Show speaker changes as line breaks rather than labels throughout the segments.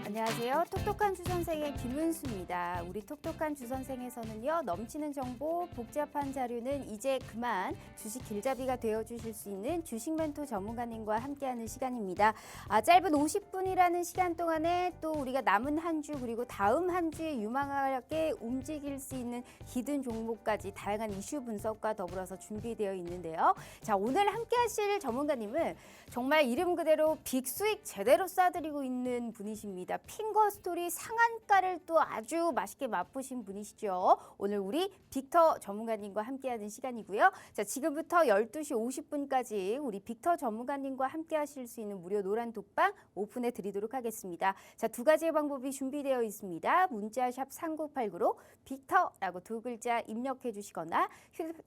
안녕하세요. 똑똑한 주선생의 김은수입니다. 우리 똑똑한 주선생에서는요, 넘치는 정보, 복잡한 자료는 이제 그만 주식 길잡이가 되어주실 수 있는 주식 멘토 전문가님과 함께하는 시간입니다. 짧은 50분이라는 시간 동안에 또 우리가 남은 한 주 그리고 다음 한 주에 유망하게 움직일 수 있는 히든 종목까지 다양한 이슈 분석과 더불어서 준비되어 있는데요. 자, 오늘 함께하실 전문가님은 정말 이름 그대로 빅수익 제대로 쏴드리고 있는 분이십니다. 핑거스토리 상한가를 또 아주 맛있게 맛보신 분이시죠. 오늘 우리 빅터 전문가님과 함께하는 시간이고요. 자, 지금부터 12시 50분까지 우리 빅터 전문가님과 함께하실 수 있는 무료 노란 독방 오픈해 드리도록 하겠습니다. 자, 두 가지의 방법이 준비되어 있습니다. 문자샵 3989로 빅터라고 두 글자 입력해 주시거나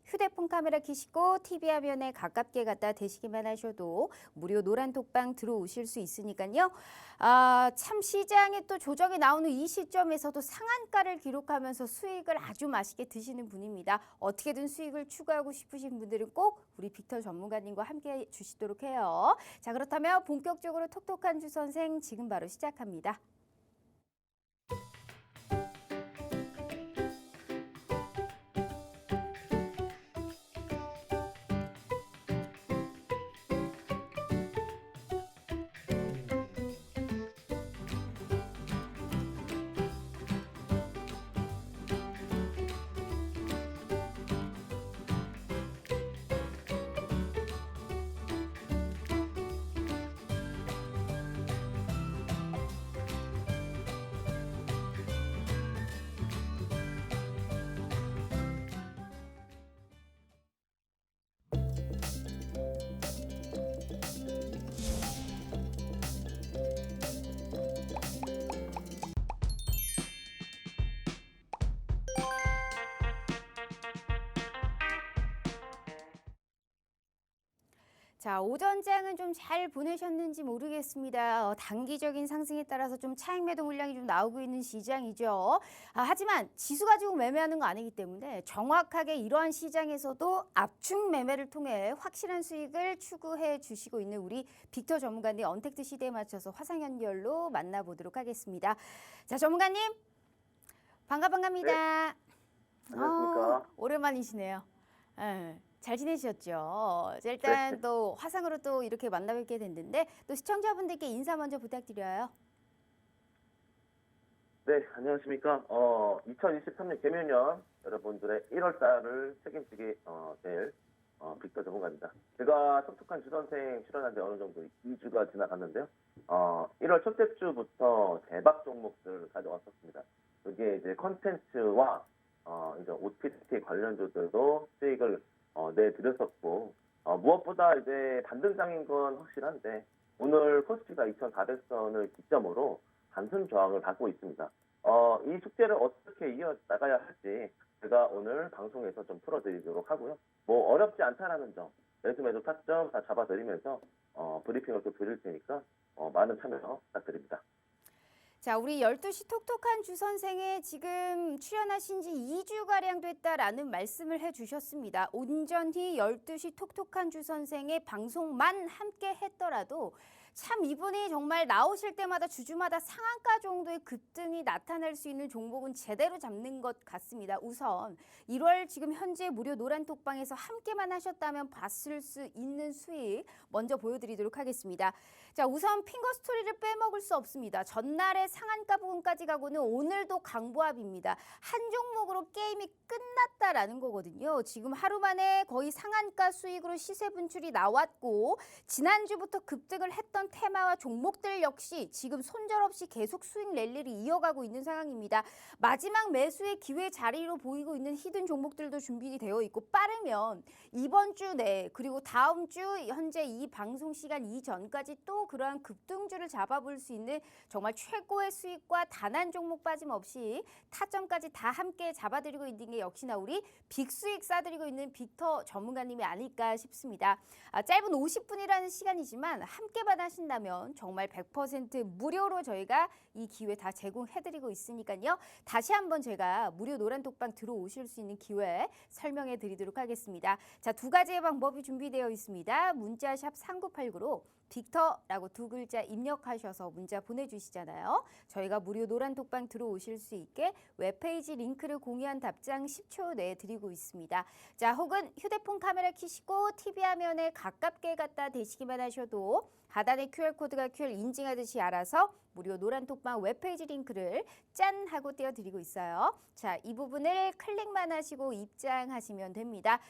휴대폰 카메라 켜시고 TV 화면에 가깝게 갖다 대시기만 하셔도 무료 노란 독방 들어오실 수 있으니까요. 참 시장에 또 조정이 나오는 이 시점에서도 상한가를 기록하면서 수익을 아주 맛있게 드시는 분입니다. 어떻게든 수익을 추구하고 싶으신 분들은 꼭 우리 빅터 전문가님과 함께 해 주시도록 해요. 자, 그렇다면 본격적으로 톡톡한 주선생 지금 바로 시작합니다. 자, 오전장은 좀 잘 보내셨는지 모르겠습니다. 단기적인 상승에 따라서 좀 차익 매도 물량이 좀 나오고 있는 시장이죠. 하지만 지수 가지고 매매하는 거 아니기 때문에 정확하게 이러한 시장에서도 압축 매매를 통해 확실한 수익을 추구해 주시고 있는 우리 빅터 전문가님 언택트 시대에 맞춰서 화상 연결로 만나보도록 하겠습니다. 자, 전문가님 반갑습니다.
네, 안녕하십니까.
오랜만이시네요. 잘 지내셨죠? 자, 일단
네.
또 화상으로 또 이렇게 만나뵙게 됐는데 또 시청자분들께 인사 먼저 부탁드려요.
네, 안녕하십니까. 2023년 개묘년 여러분들의 1월 달을 책임지게 될 빅터 전문가입니다. 제가 똑똑한 주선생 출연한 지 어느 정도 2주가 지나갔는데요. 1월 첫째 주부터 대박 종목들 가져왔었습니다. 여기에 이제 컨텐츠와 이제 OTT 관련주들도 수익을 내드렸었고, 무엇보다 이제 반등장인 건 확실한데, 오늘 코스피가 2,400선을 기점으로 단순 저항을 받고 있습니다. 이 숙제를 어떻게 이어나가야 할지 제가 오늘 방송에서 좀 풀어드리도록 하고요. 뭐 어렵지 않다라는 점, 매수 타점 다 잡아드리면서 브리핑을 또 드릴 테니까 많은 참여 부탁드립니다.
자, 우리 12시 톡톡한 주선생에 지금 출연하신 지 2주가량 됐다라는 말씀을 해주셨습니다. 온전히 12시 톡톡한 주선생의 방송만 함께 했더라도 참 이분이 정말 나오실 때마다 주주마다 상한가 정도의 급등이 나타날 수 있는 종목은 제대로 잡는 것 같습니다. 우선 1월 지금 현재 무료 노란 톡방에서 함께만 하셨다면 봤을 수 있는 수익 먼저 보여드리도록 하겠습니다. 자, 우선 핑거스토리를 빼먹을 수 없습니다. 전날의 상한가 부분까지 가고는 오늘도 강보합입니다. 한 종목으로 게임이 끝났다라는 거거든요. 지금 하루 만에 거의 상한가 수익으로 시세 분출이 나왔고 지난주부터 급등을 했던 테마와 종목들 역시 지금 손절없이 계속 수익 랠리를 이어가고 있는 상황입니다. 마지막 매수의 기회 자리로 보이고 있는 히든 종목들도 준비되어 있고 빠르면 이번 주 내 그리고 다음 주 현재 이 방송 시간 이전까지 또 그러한 급등주를 잡아볼 수 있는 정말 최고의 수익과 단 한 종목 빠짐없이 타점까지 다 함께 잡아드리고 있는 게 역시나 우리 빅수익 쏴드리고 있는 빅터 전문가님이 아닐까 싶습니다. 짧은 50분이라는 시간이지만 함께만 하신다면 정말 100% 무료로 저희가 이 기회 다 제공해드리고 있으니까요. 다시 한번 제가 무료 노란톡방 들어오실 수 있는 기회 설명해 드리도록 하겠습니다. 자, 두 가지의 방법이 준비되어 있습니다. 문자샵 3989로 빅터라고 두 글자 입력하셔서 문자 보내주시잖아요. 저희가 무료 노란톡방 들어오실 수 있게 웹페이지 링크를 공유한 답장 10초 내에 드리고 있습니다. 자, 혹은 휴대폰 카메라 켜시고 TV 화면에 가깝게 갖다 대시기만 하셔도 하단에 QR코드가 QR 인증하듯이 알아서 무료 노란톡방 웹페이지 링크를 짠 하고 띄워드리고 있어요. 자, 이 부분을 클릭만 하시고 입장하시면 됩니다.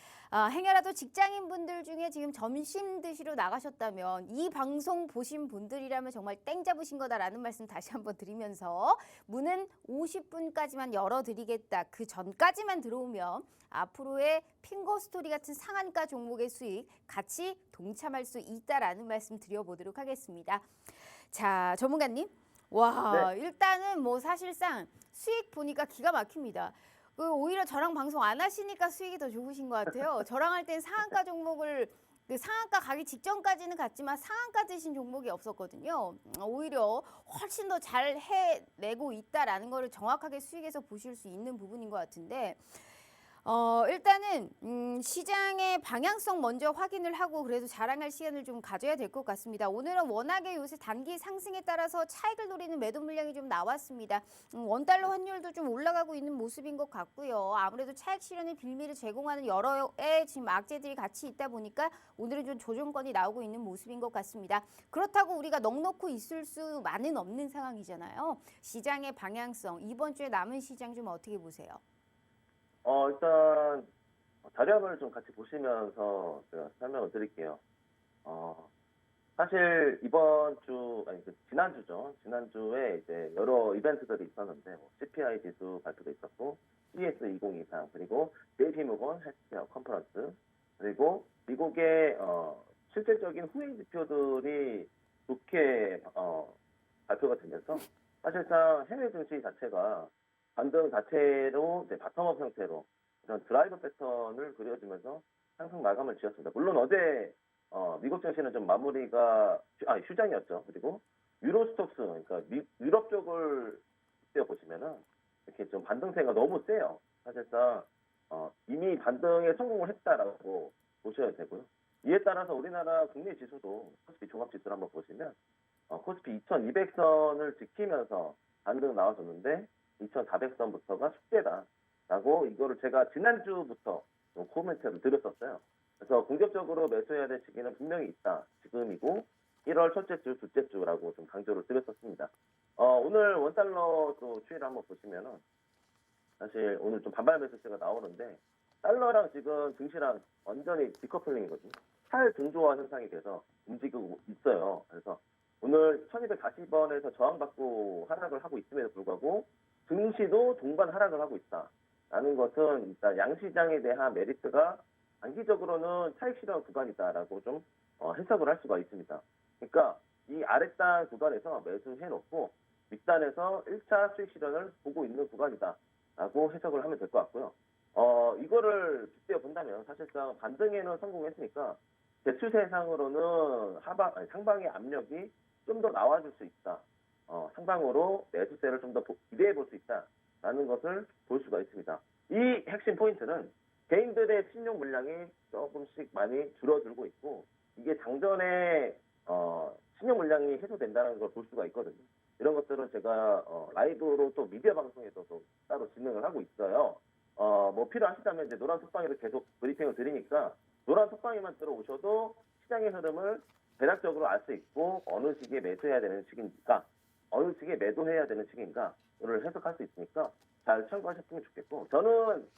행여라도 직장인분들 중에 지금 점심 드시러 나가셨다면 이 방송 보신 분들이라면 정말 땡 잡으신 거다라는 말씀 다시 한번 드리면서 문은 50분까지만 열어드리겠다. 그 전까지만 들어오면 앞으로의 핑거스토리 같은 상한가 종목의 수익 같이 동참할 수 있다라는 말씀 드려보도록 하겠습니다. 자, 전문가님. 와,
네.
일단은 뭐 사실상 수익 보니까 기가 막힙니다. 오히려 저랑 방송 안 하시니까 수익이 더 좋으신 것 같아요. 저랑 할 땐 상한가 종목을 상한가 가기 직전까지는 갔지만 상한가 드신 종목이 없었거든요. 오히려 훨씬 더 잘 해내고 있다라는 거를 정확하게 수익에서 보실 수 있는 부분인 것 같은데 일단은 시장의 방향성 먼저 확인을 하고 그래도 자랑할 시간을 좀 가져야 될 것 같습니다. 오늘은 워낙에 요새 단기 상승에 따라서 차익을 노리는 매도 물량이 좀 나왔습니다. 원달러 환율도 좀 올라가고 있는 모습인 것 같고요. 아무래도 차익 실현의 빌미를 제공하는 여러의 지금 악재들이 같이 있다 보니까 오늘은 좀 조정권이 나오고 있는 모습인 것 같습니다. 그렇다고 우리가 넉넉히 있을 수만은 없는 상황이잖아요. 시장의 방향성, 이번 주에 남은 시장 좀 어떻게 보세요?
일단 자료를 좀 같이 보시면서 제가 설명을 드릴게요. 사실 이번 주, 아니 지난주죠. 지난주에 이제 여러 이벤트들이 있었는데 CPI 지수 발표도 있었고 CS 2023 그리고 JP모건 헬스케어 컨퍼런스 그리고 미국의 실질적인 후행 지표들이 좋게 발표가 되면서 사실상 해외 증시 자체가 반등 자체로 이제 바텀업 형태로 이런 드라이브 패턴을 그려주면서 상승 마감을 지었습니다. 물론 어제 미국 증시는 좀 마무리가 휴장이었죠. 그리고 유로스톡스 그러니까 유럽 쪽을 띄워 보시면은 이렇게 좀 반등세가 너무 세요. 사실상 이미 반등에 성공을 했다라고 보셔야 되고요. 이에 따라서 우리나라 국내 지수도 코스피 종합지수를 한번 보시면 코스피 2200선을 지키면서 반등 나와줬는데 2400선부터가 숙제다라고 이거를 제가 지난주부터 코멘트를 드렸었어요. 그래서 공격적으로 매수해야 될 시기는 분명히 있다. 지금이고 1월 첫째 주, 둘째 주라고 좀 강조를 드렸었습니다. 오늘 원달러 또 추이를 한번 보시면은 사실 오늘 좀 반발 매수세가 나오는데 달러랑 지금 증시랑 완전히 디커플링이거든요. 탈등조화 현상이 돼서 움직이고 있어요. 그래서 오늘 1240원에서 저항받고 하락을 하고 있음에도 불구하고 증시도 동반 하락을 하고 있다라는 것은 일단 양시장에 대한 메리트가 단기적으로는 차익 실현 구간이다라고 좀 해석을 할 수가 있습니다. 그러니까 이 아랫단 구간에서 매수해놓고 윗단에서 1차 수익 실현을 보고 있는 구간이다라고 해석을 하면 될 것 같고요. 이거를 빗대어 본다면 사실상 반등에는 성공했으니까 대추세상으로는 상방의 압력이 좀 더 나와줄 수 있다. 상방으로 매수세를 좀 더 기대해 볼 수 있다라는 것을 볼 수가 있습니다. 이 핵심 포인트는 개인들의 신용 물량이 조금씩 많이 줄어들고 있고 이게 장전에 신용 물량이 해소된다는 걸 볼 수가 있거든요. 이런 것들은 제가 라이브로 또 미디어 방송에서 또 따로 진행을 하고 있어요. 뭐 필요하시다면 이제 노란 톡방에도 계속 브리핑을 드리니까 노란 톡방에만 들어오셔도 시장의 흐름을 대략적으로 알 수 있고 어느 시기에 매수해야 되는 시기인가 어느 시기에 매도해야 되는 시기인가를 해석할 수 있으니까 잘 참고하셨으면 좋겠고 저는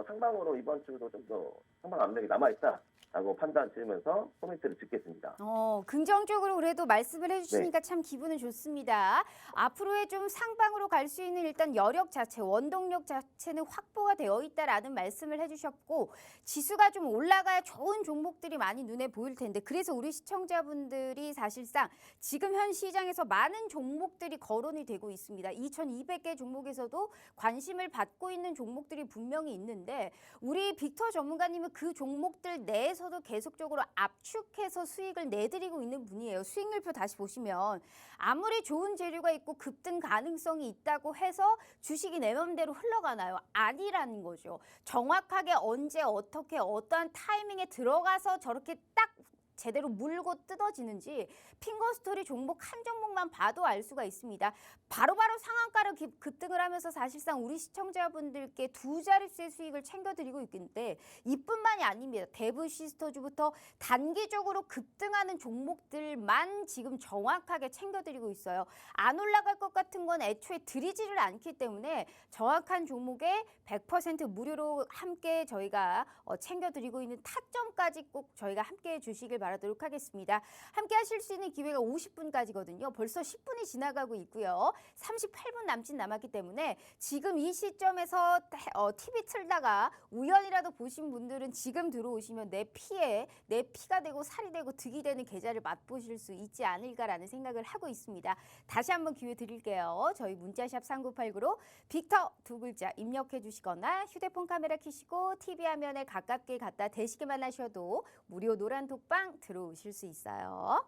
상방으로 이번 주도 좀 더 상방 압력이 남아있다라고 판단 지으면서 코멘트를 짓겠습니다.
긍정적으로 그래도 말씀을 해주시니까 참 기분은 좋습니다. 앞으로의 좀 상방으로 갈 수 있는 일단 여력 자체, 원동력 자체는 확보가 되어 있다라는 말씀을 해주셨고 지수가 좀 올라가야 좋은 종목들이 많이 눈에 보일 텐데 그래서 우리 시청자분들이 사실상 지금 현 시장에서 많은 종목들이 거론이 되고 있습니다. 2200개 종목에서도 관심을 받고 있는 종목들이 분명히 있는데 우리 빅터 전문가님은 그 종목들 내에서도 계속적으로 압축해서 수익을 내드리고 있는 분이에요. 수익률표 다시 보시면 아무리 좋은 재료가 있고 급등 가능성이 있다고 해서 주식이 내 맘대로 흘러가나요? 아니라는 거죠. 정확하게 언제 어떻게 어떠한 타이밍에 들어가서 저렇게 딱 제대로 물고 뜯어지는지 핑거스토리 종목 한 종목만 봐도 알 수가 있습니다. 바로바로 상한가로 급등을 하면서 사실상 우리 시청자분들께 두 자릿수의 수익을 챙겨드리고 있는데 이뿐만이 아닙니다. 대부 시스터즈부터 단기적으로 급등하는 종목들만 지금 정확하게 챙겨드리고 있어요. 안 올라갈 것 같은 건 애초에 드리지를 않기 때문에 정확한 종목에 100% 무료로 함께 저희가 챙겨드리고 있는 타점까지 꼭 저희가 함께 해주시길 바라도록 하겠습니다. 함께 하실 수 있는 기회가 50분까지거든요. 벌써 10분이 지나가고 있고요. 38분 남짓 남았기 때문에 지금 이 시점에서 TV 틀다가 우연이라도 보신 분들은 지금 들어오시면 내 피가 되고 살이 되고 득이 되는 계좌를 맛보실 수 있지 않을까라는 생각을 하고 있습니다. 다시 한번 기회 드릴게요. 저희 문자샵 3989로 빅터 두 글자 입력해 주시거나 휴대폰 카메라 켜시고 TV 화면에 가깝게 갖다 대시기만 하셔도 무료 노란 톡방 들어오실 수 있어요.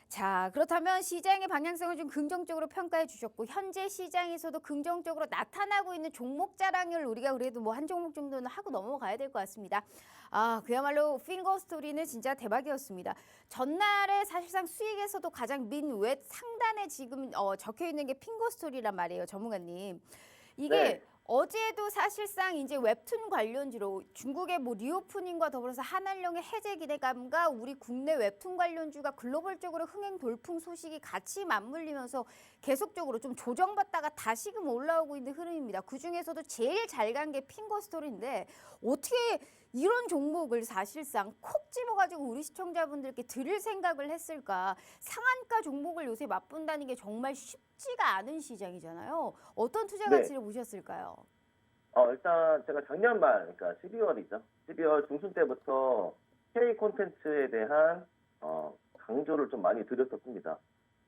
자, 그렇다면 시장의 방향성을 좀 긍정적으로 평가해 주셨고 현재 시장에서도 긍정적으로 나타나고 있는 종목 자랑을 우리가 그래도 뭐 한 종목 정도는 하고 넘어가야 될 것 같습니다. 아, 그야말로 핑거 스토리는 진짜 대박이었습니다. 전날에 사실상 수익에서도 가장 민외 상단에 지금 적혀 있는 게 핑거 스토리란 말이에요, 전문가님. 이게
네.
어제도 사실상 이제 웹툰 관련주로 중국의 뭐 리오프닝과 더불어서 한한령의 해제 기대감과 우리 국내 웹툰 관련주가 글로벌적으로 흥행 돌풍 소식이 같이 맞물리면서 계속적으로 좀 조정받다가 다시금 올라오고 있는 흐름입니다. 그중에서도 제일 잘 간 게 핑거 스토리인데 어떻게 이런 종목을 사실상 콕 집어가지고 우리 시청자분들께 드릴 생각을 했을까. 상한가 종목을 요새 맛본다는 게 정말 쉽지가 않은 시장이잖아요. 어떤 투자
네.
가치를 보셨을까요?
일단 제가 작년 말, 그러니까 12월이죠. 12월 중순 때부터 K 콘텐츠에 대한 강조를 좀 많이 드렸었습니다.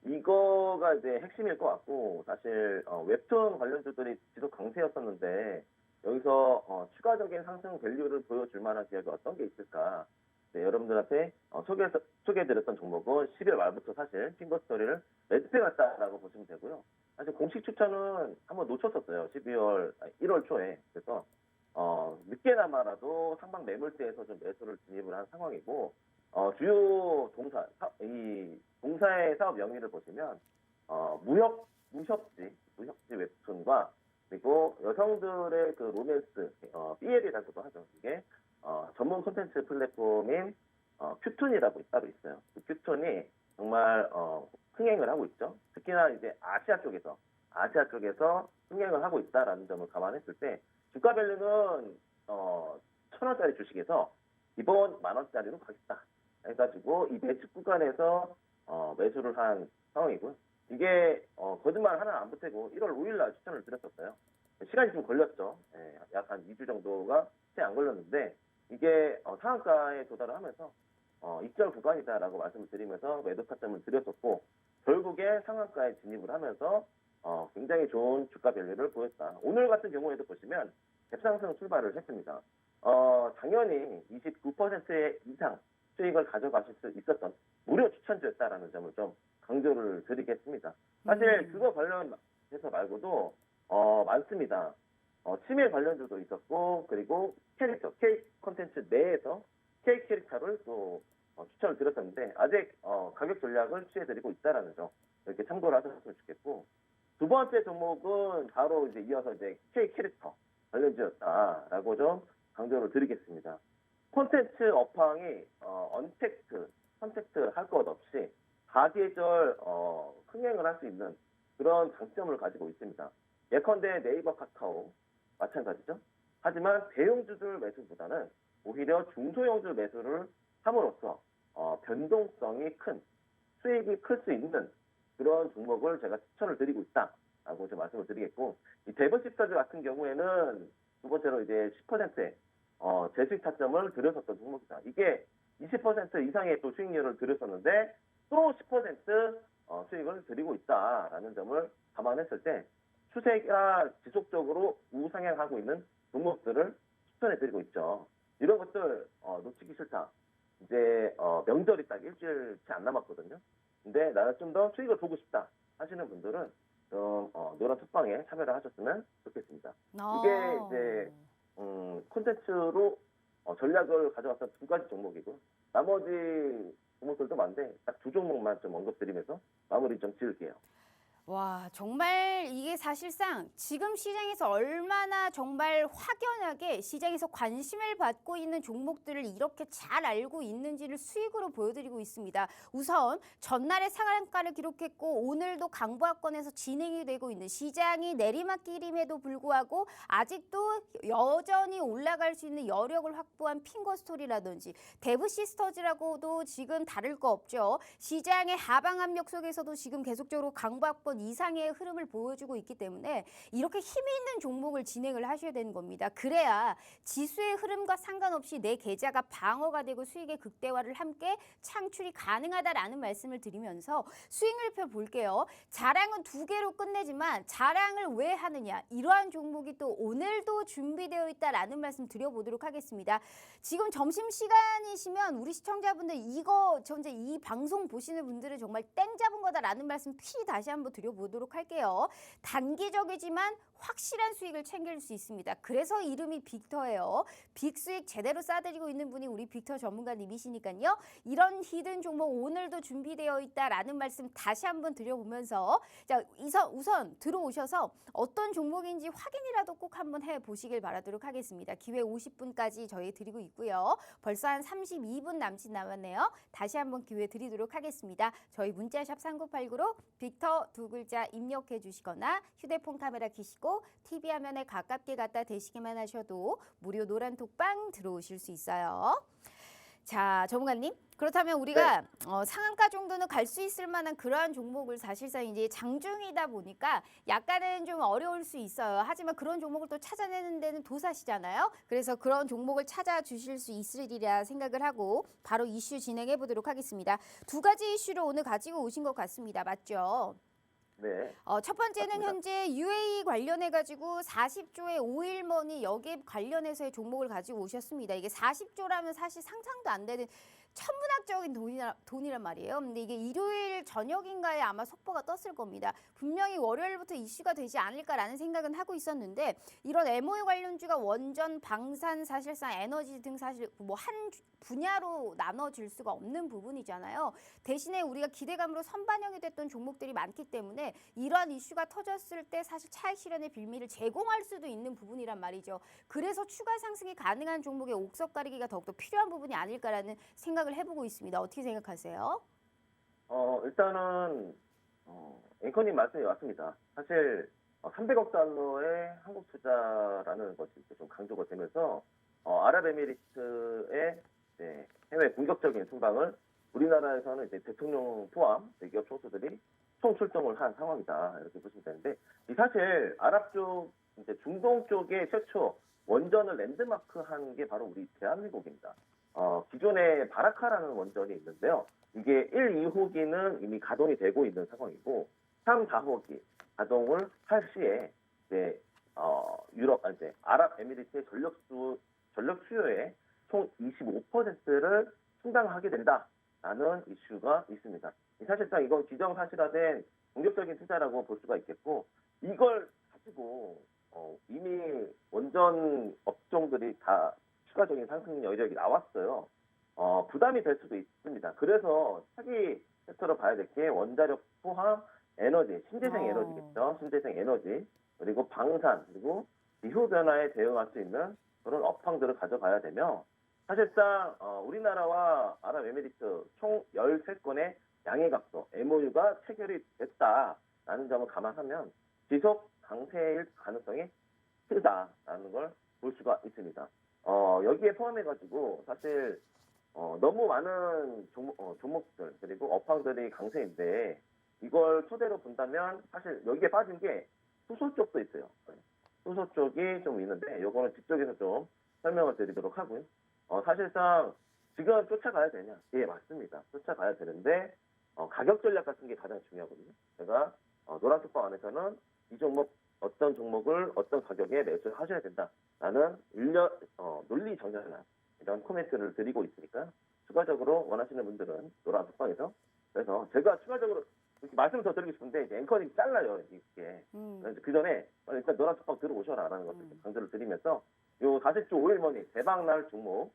이거가 이제 핵심일 것 같고, 사실 웹툰 관련주들이 지속 강세였었는데 여기서 추가적인 상승 밸류를 보여줄 만한 기업이 어떤 게 있을까? 네, 여러분들한테 소개해드렸던 종목은 12월 말부터 사실 핑거스토리를 매집해갔다라고 보시면 되고요. 사실 공식 추천은 한번 놓쳤었어요. 1월 초에. 그래서 늦게나마라도 상방 매물대에서 좀 매수를 진입을 한 상황이고, 주요 이 동사의 사업 영위를 보시면 무협지 웹툰과 그리고 여성들의 그 로맨스, BL이라고도 하죠. 이게 전문 콘텐츠 플랫폼인 큐툰이라고 따로 있어요. 그 큐툰이 정말 흥행을 하고 있죠. 특히나 이제 아시아 쪽에서 흥행을 하고 있다라는 점을 감안했을 때 주가 밸류는 1,000원짜리 주식에서 기본 10,000원짜리로 가겠다 해가지고 이 매집 구간에서 매수를 한 상황이고요. 이게 거짓말 하나 안 보태고 1월 5일 날 추천을 드렸었어요. 시간이 좀 걸렸죠. 약 한 2주 정도가 채 안 걸렸는데 이게 상한가에 도달을 하면서 입절 구간이다라고 말씀을 드리면서 매도 타점을 드렸었고 결국에 상한가에 진입을 하면서 굉장히 좋은 주가 밸류를 보였다. 오늘 같은 경우에도 보시면 갭상승 출발을 했습니다. 당연히 29% 이상 수익을 가져가실 수 있었던 무료 추천주였다라는 점을 좀 강조를 드리겠습니다. 사실 그거 관련해서 말고도 많습니다. 치매 관련주도 있었고 그리고 캐릭터, K 콘텐츠 내에서 K 캐릭터를 또 추천을 드렸었는데 아직 가격 전략을 취해드리고 있다라는 점 이렇게 참고를 하셨으면 좋겠고 두 번째 종목은 바로 이제 이어서 이제 K 캐릭터 관련주였다라고 좀 강조를 드리겠습니다. 콘텐츠 업황이 언택트, 선택트 할 것 없이 사계절 흥행을 할 수 있는 그런 장점을 가지고 있습니다. 예컨대 네이버, 카카오 마찬가지죠. 하지만 대형주들 매수보다는 오히려 중소형주 매수를 함으로써 변동성이 큰 수익이 클 수 있는 그런 종목을 제가 추천을 드리고 있다라고 좀 말씀을 드리겠고 이 대버시스터즈 같은 경우에는 두 번째로 이제 10%의 재수익 타점을 드렸었던 종목이다. 이게 20% 이상의 또 수익률을 드렸었는데 또 10% 수익을 드리고 있다라는 점을 감안했을 때 추세가 지속적으로 우상향하고 있는 종목들을 추천해드리고 있죠. 이런 것들 놓치기 싫다. 이제 명절이 딱 일주일치 안 남았거든요. 근데 나는 좀 더 수익을 보고 싶다 하시는 분들은 좀 노란 톡방에 참여를 하셨으면 좋겠습니다. 이게 이제 콘텐츠로 전략을 가져왔던 두 가지 종목이고 나머지 종목들도 많은데 딱 두 종목만 좀 언급드리면서 마무리 좀 지을게요.
와, 정말 이게 사실상 지금 시장에서 얼마나 정말 확연하게 시장에서 관심을 받고 있는 종목들을 이렇게 잘 알고 있는지를 수익으로 보여드리고 있습니다. 우선 전날에 상한가를 기록했고 오늘도 강보합권에서 진행이 되고 있는 시장이 내리막길임에도 불구하고 아직도 여전히 올라갈 수 있는 여력을 확보한 핑거스토리라든지 데브시스터즈라고도 지금 다를 거 없죠. 시장의 하방 압력 속에서도 지금 계속적으로 강보합권 이상의 흐름을 보여주고 있기 때문에 이렇게 힘이 있는 종목을 진행을 하셔야 되는 겁니다. 그래야 지수의 흐름과 상관없이 내 계좌가 방어가 되고 수익의 극대화를 함께 창출이 가능하다라는 말씀을 드리면서 수익률표 볼게요. 자랑은 두 개로 끝내지만 자랑을 왜 하느냐, 이러한 종목이 또 오늘도 준비되어 있다라는 말씀 드려보도록 하겠습니다. 지금 점심시간이시면 우리 시청자분들 이거 전체 이 방송 보시는 분들은 정말 땡 잡은 거다라는 말씀 다시 한번 드려보도록 할게요. 단기적이지만 확실한 수익을 챙길 수 있습니다. 그래서 이름이 빅터예요. 빅수익 제대로 싸드리고 있는 분이 우리 빅터 전문가님이시니까요. 이런 히든 종목 오늘도 준비되어 있다라는 말씀 다시 한번 드려보면서 자, 우선 들어오셔서 어떤 종목인지 확인이라도 꼭 한번 해보시길 바라도록 하겠습니다. 기회 50분까지 저희 드리고 있고요. 벌써 한 32분 남짓 남았네요. 다시 한번 기회 드리도록 하겠습니다. 저희 문자샵 3989로 빅터 두 글자 입력해 주시거나 휴대폰 카메라 켜시고 TV 화면에 가깝게 갖다 대시기만 하셔도 무료 노란 톡방 들어오실 수 있어요. 자, 전문가님. 그렇다면 우리가 상한가 정도는 갈 수 있을 만한 그러한 종목을 사실상 이제 장중이다 보니까 약간은 좀 어려울 수 있어요. 하지만 그런 종목을 또 찾아내는 데는 도사시잖아요. 그래서 그런 종목을 찾아주실 수 있으리라 생각을 하고 바로 이슈 진행해 보도록 하겠습니다. 두 가지 이슈를 오늘 가지고 오신 것 같습니다. 맞죠?
네.
첫 번째는
맞습니다.
현재 UAE 관련해가지고 40조의 오일머니 여기에 관련해서의 종목을 가지고 오셨습니다. 이게 40조라면 사실 상상도 안 되는 천문학적인 돈이란 말이에요. 근데 이게 일요일 저녁인가에 아마 속보가 떴을 겁니다. 분명히 월요일부터 이슈가 되지 않을까라는 생각은 하고 있었는데 이런 MOU 관련주가 원전, 방산, 사실상 에너지 등 사실 뭐 한 분야로 나눠질 수가 없는 부분이잖아요. 대신에 우리가 기대감으로 선반영이 됐던 종목들이 많기 때문에 이러한 이슈가 터졌을 때 사실 차익 실현의 빌미를 제공할 수도 있는 부분이란 말이죠. 그래서 추가 상승이 가능한 종목의 옥석 가리기가 더욱더 필요한 부분이 아닐까라는 생각을 해보고 있습니다. 어떻게 생각하세요?
일단은 앵커님 말씀이 맞습니다. 사실 300억 달러의 한국 투자라는 것이 좀 강조가 되면서 아랍에미리트의 해외 공격적인 순방을 우리나라에서는 이제 대통령 포함 대기업 총수들이 총 출동을 한 상황이다 이렇게 보시면 되는데 이 사실 아랍 쪽 이제 중동 쪽에 최초 원전을 랜드마크한 게 바로 우리 대한민국입니다. 기존에 바라카라는 원전이 있는데요. 이게 1, 2호기는 이미 가동이 되고 있는 상황이고 3, 4호기 가동을 할 시에 이제 이제 아랍에미리트의 전력 수요의 총 25%를 충당하게 된다라는 이슈가 있습니다. 사실상 이건 기정사실화된 공격적인 투자라고 볼 수가 있겠고 이걸 가지고 이미 원전 업종들이 다 추가적인 상승 여력이 나왔어요. 부담이 될 수도 있습니다. 그래서 차기 섹터로 봐야 될 게 원자력 포함 에너지, 신재생 에너지겠죠. 신재생 에너지, 그리고 방산, 그리고 기후 변화에 대응할 수 있는 그런 업황들을 가져가야 되며 사실상 우리나라와 아랍에미리트 총 13건의 양해각서, MOU가 체결이 됐다라는 점을 감안하면 지속 강세일 가능성이 크다라는 걸 볼 수가 있습니다. 여기에 포함해가지고 사실 너무 많은 종목들 그리고 업황들이 강세인데 이걸 토대로 본다면 사실 여기에 빠진 게 수소 쪽도 있어요. 수소 쪽이 좀 있는데 이거는 뒤쪽에서 좀 설명을 드리도록 하고요. 사실상 지금 쫓아가야 되냐? 예, 맞습니다. 쫓아가야 되는데 가격 전략 같은 게 가장 중요하거든요. 제가 노란톡방 안에서는 이 종목 어떤 종목을 어떤 가격에 매수를 하셔야 된다라는 논리 정연한 이런 코멘트를 드리고 있으니까 추가적으로 원하시는 분들은 노란 톡방에서 그래서 제가 추가적으로 이렇게 말씀을 더 드리고 싶은데 이제 앵커님 잘라요 이게 그래서 그 전에 일단 노란 톡방 들어오셔라라는 것을 강조를 드리면서 요 40주 5일머니 대박날 종목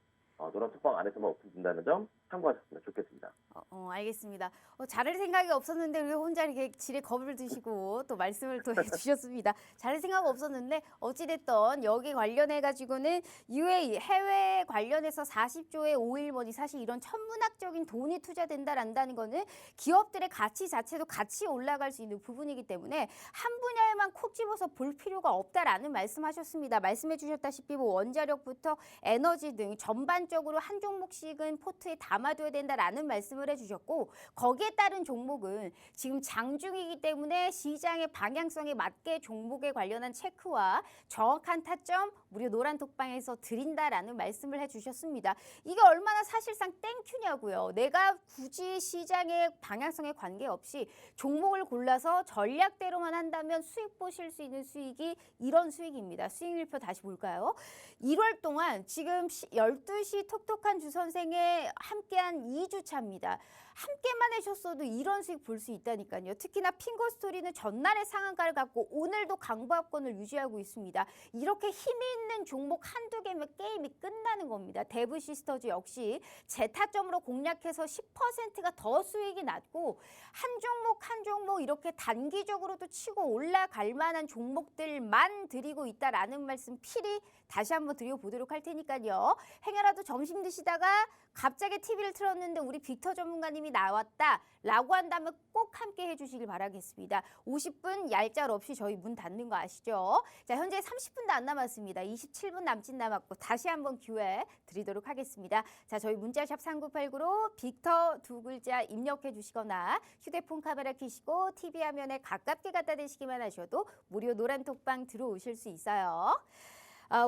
노란 톡방 안에서만 오픈된다는 점 참고하셨으면 좋겠습니다.
알겠습니다. 잘할 생각이 없었는데 왜 혼자 이렇게 지레 겁을 드시고 또 말씀을 또 해주셨습니다. 잘할 생각 없었는데 어찌됐던 여기 관련해 가지고는 UAE 해외 관련해서 40조의 5일머니 사실 이런 천문학적인 돈이 투자된다란다는 거는 기업들의 가치 자체도 같이 올라갈 수 있는 부분이기 때문에 한 분야에만 콕 집어서 볼 필요가 없다라는 말씀하셨습니다. 말씀해 주셨다시피 뭐 원자력부터 에너지 등 전반적으로 한 종목씩은 포트에 담아둬야 된다라는 말씀을 해주셨고 거기에 따른 종목은 지금 장중이기 때문에 시장의 방향성에 맞게 종목에 관련한 체크와 정확한 타점 무료 노란 톡방에서 드린다라는 말씀을 해주셨습니다. 이게 얼마나 사실상 땡큐냐고요. 내가 굳이 시장의 방향성에 관계없이 종목을 골라서 전략대로만 한다면 수익 보실 수 있는 수익이 이런 수익입니다. 수익률표 다시 볼까요? 1월 동안 지금 12시 톡톡한 주선생에 함께한 2주 차입니다. 함께만 하셨어도 이런 수익 볼 수 있다니까요. 특히나 핑거스토리는 전날의 상한가를 갖고 오늘도 강보합권을 유지하고 있습니다. 이렇게 힘이 있는 종목 한두 개면 게임이 끝나는 겁니다. 데브시스터즈 역시 재타점으로 공략해서 10%가 더 수익이 났고 한 종목 이렇게 단기적으로도 치고 올라갈 만한 종목들만 드리고 있다라는 말씀 필히 다시 한번 드려보도록 할 테니까요. 행여라도 점심 드시다가 갑자기 TV를 틀었는데 우리 빅터 전문가님이 나왔다라고 한다면 꼭 함께 해주시길 바라겠습니다. 50분 얄짤 없이 저희 문 닫는 거 아시죠? 자, 현재 30분도 안 남았습니다. 27분 남짓 남았고 다시 한번 기회 드리도록 하겠습니다. 자, 저희 문자샵 3989로 빅터 두 글자 입력해 주시거나 휴대폰 카메라 켜시고 TV 화면에 가깝게 갖다 대시기만 하셔도 무료 노란 톡방 들어오실 수 있어요.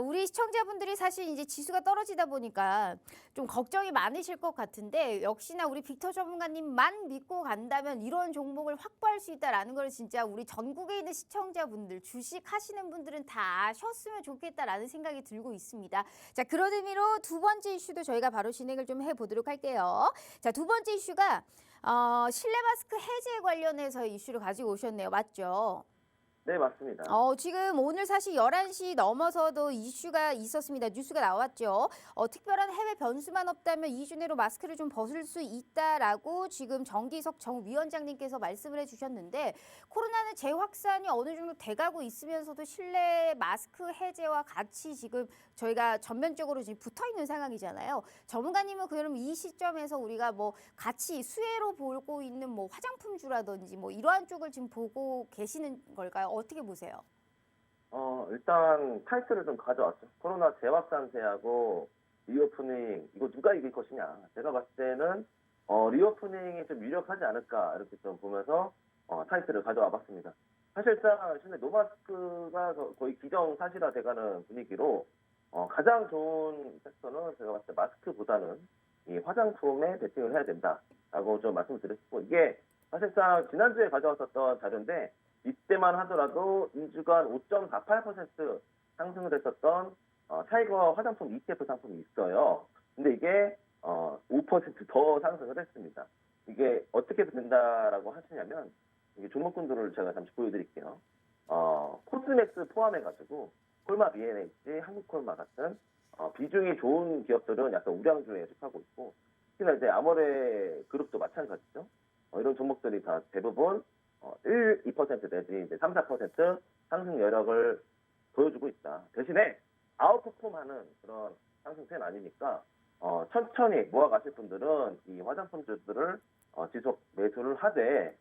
우리 시청자분들이 사실 이제 지수가 떨어지다 보니까 좀 걱정이 많으실 것 같은데 역시나 우리 빅터 전문가님만 믿고 간다면 이런 종목을 확보할 수 있다라는 걸 진짜 우리 전국에 있는 시청자분들 주식 하시는 분들은 다 아셨으면 좋겠다라는 생각이 들고 있습니다. 자, 그런 의미로 두 번째 이슈도 저희가 바로 진행을 좀 해보도록 할게요. 자, 두 번째 이슈가 실내 마스크 해제 관련해서 이슈를 가지고 오셨네요. 맞죠?
네, 맞습니다.
지금 오늘 사실 11시 넘어서도 이슈가 있었습니다. 뉴스가 나왔죠. 특별한 해외 변수만 없다면 2주 내로 마스크를 좀 벗을 수 있다라고 지금 정기석 정 위원장님께서 말씀을 해주셨는데 코로나는 재확산이 어느 정도 돼가고 있으면서도 실내 마스크 해제와 같이 지금 저희가 전면적으로 지금 붙어 있는 상황이잖아요. 전문가님은 그럼 이 시점에서 우리가 뭐 같이 수혜로 보고 있는 뭐 화장품주라든지 뭐 이러한 쪽을 지금 보고 계시는 걸까요? 어떻게 보세요?
일단 타이틀을 좀 가져왔죠. 코로나 재확산세하고 리오프닝 이거 누가 이길 것이냐. 제가 봤을 때는 리오프닝이 좀 유력하지 않을까 이렇게 좀 보면서 타이틀을 가져와 봤습니다. 사실상 실내 노마스크가 거의 기정사실화 돼가는 분위기로 가장 좋은 섹터는 제가 봤을 때 마스크보다는 이 화장품에 베팅을 해야 된다라고 좀 말씀드렸고 이게 사실상 지난주에 가져왔었던 자료인데 이때만 하더라도 2주간 5.48% 상승을 했었던 타이거 화장품 ETF 상품이 있어요. 근데 이게 5% 더 상승을 했습니다. 이게 어떻게 된다라고 하시냐면 이게 종목군들을 제가 잠시 보여드릴게요. 코스맥스 포함해가지고 콜마 B&H, 한국콜마 같은 비중이 좋은 기업들은 약간 우량주에 속하고 있고 특히나 이제 아모레 그룹도 마찬가지죠. 이런 종목들이 다 대부분 2% 내지 이제 3, 4% 상승 여력을 보여주고 있다. 대신에 아웃퍼폼하는 그런 상승세는 아니니까 천천히 모아가실 분들은 이 화장품주들을 지속 매수를 하되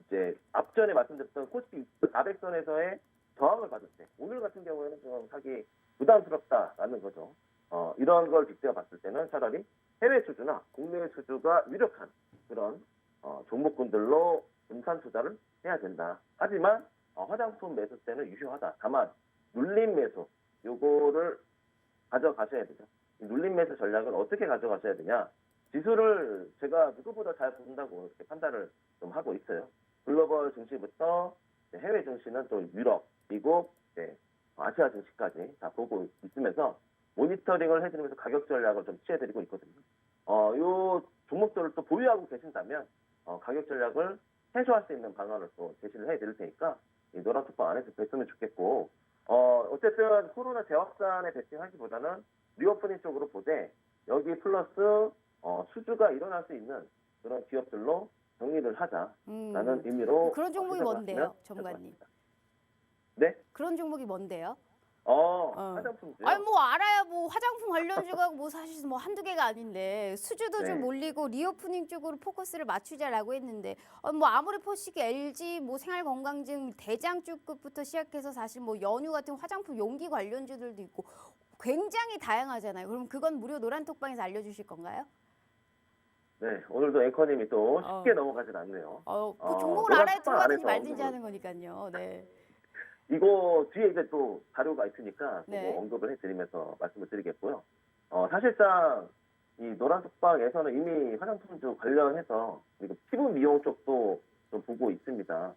이제 앞전에 말씀드렸던 코스피 400선에서의 저항을 받을 때 오늘 같은 경우에는 좀 사기 부담스럽다라는 거죠. 이런 걸 빗대어 봤을 때는 차라리 해외 수주나 국내 수주가 유력한 그런 종목군들로 분산 투자를 해야 된다. 하지만 화장품 매수 때는 유효하다. 다만 눌림 매수 요거를 가져가셔야 되죠. 이 눌림 매수 전략을 어떻게 가져가셔야 되냐? 지수를 제가 누구보다 잘 본다고 이렇게 판단을 좀 하고 있어요. 글로벌 증시부터 해외 증시는 또 유럽, 미국, 아시아 증시까지 다 보고 있으면서 모니터링을 해드리면서 가격 전략을 좀 취해드리고 있거든요. 요 종목들을 또 보유하고 계신다면 가격 전략을 해소할 수 있는 방안을 또 제시를 해드릴 테니까 이 노란 톡방 안에서 뵀으면 좋겠고 어쨌든 코로나 재확산에 베팅하기보다는 리오프닝 쪽으로 보되 여기 플러스 수주가 일어날 수 있는 그런 기업들로 정리를 하자라는 의미로
그런 종목이
생각을
뭔데요,
하시면 될것
전문가님?
같습니다. 네?
그런 종목이 뭔데요?
화장품주요.
아니 뭐 알아야 뭐 화장품 관련주가 뭐 사실 뭐 한두 개가 아닌데 수주도
네.
좀 올리고 리오프닝 쪽으로 포커스를 맞추자라고 했는데 뭐 아무리 포식이 LG 뭐 생활건강증 대장주급부터 시작해서 사실 뭐 연유 같은 화장품 용기 관련주들도 있고 굉장히 다양하잖아요. 그럼 그건 무료 노란톡방에서 알려주실 건가요?
네, 오늘도 앵커님이 또 쉽게 넘어가진 않네요.
그 종목을
노란
알아야
톡방
들어가든지
안에서
말든지
언급을
하는 거니까요. 네.
이거 뒤에 이제 또 자료가 있으니까
네.
언급을 해드리면서 말씀을 드리겠고요. 사실상 이 노란 톡방에서는 이미 화장품주 관련해서 그리고 피부 미용 쪽도 좀 보고 있습니다.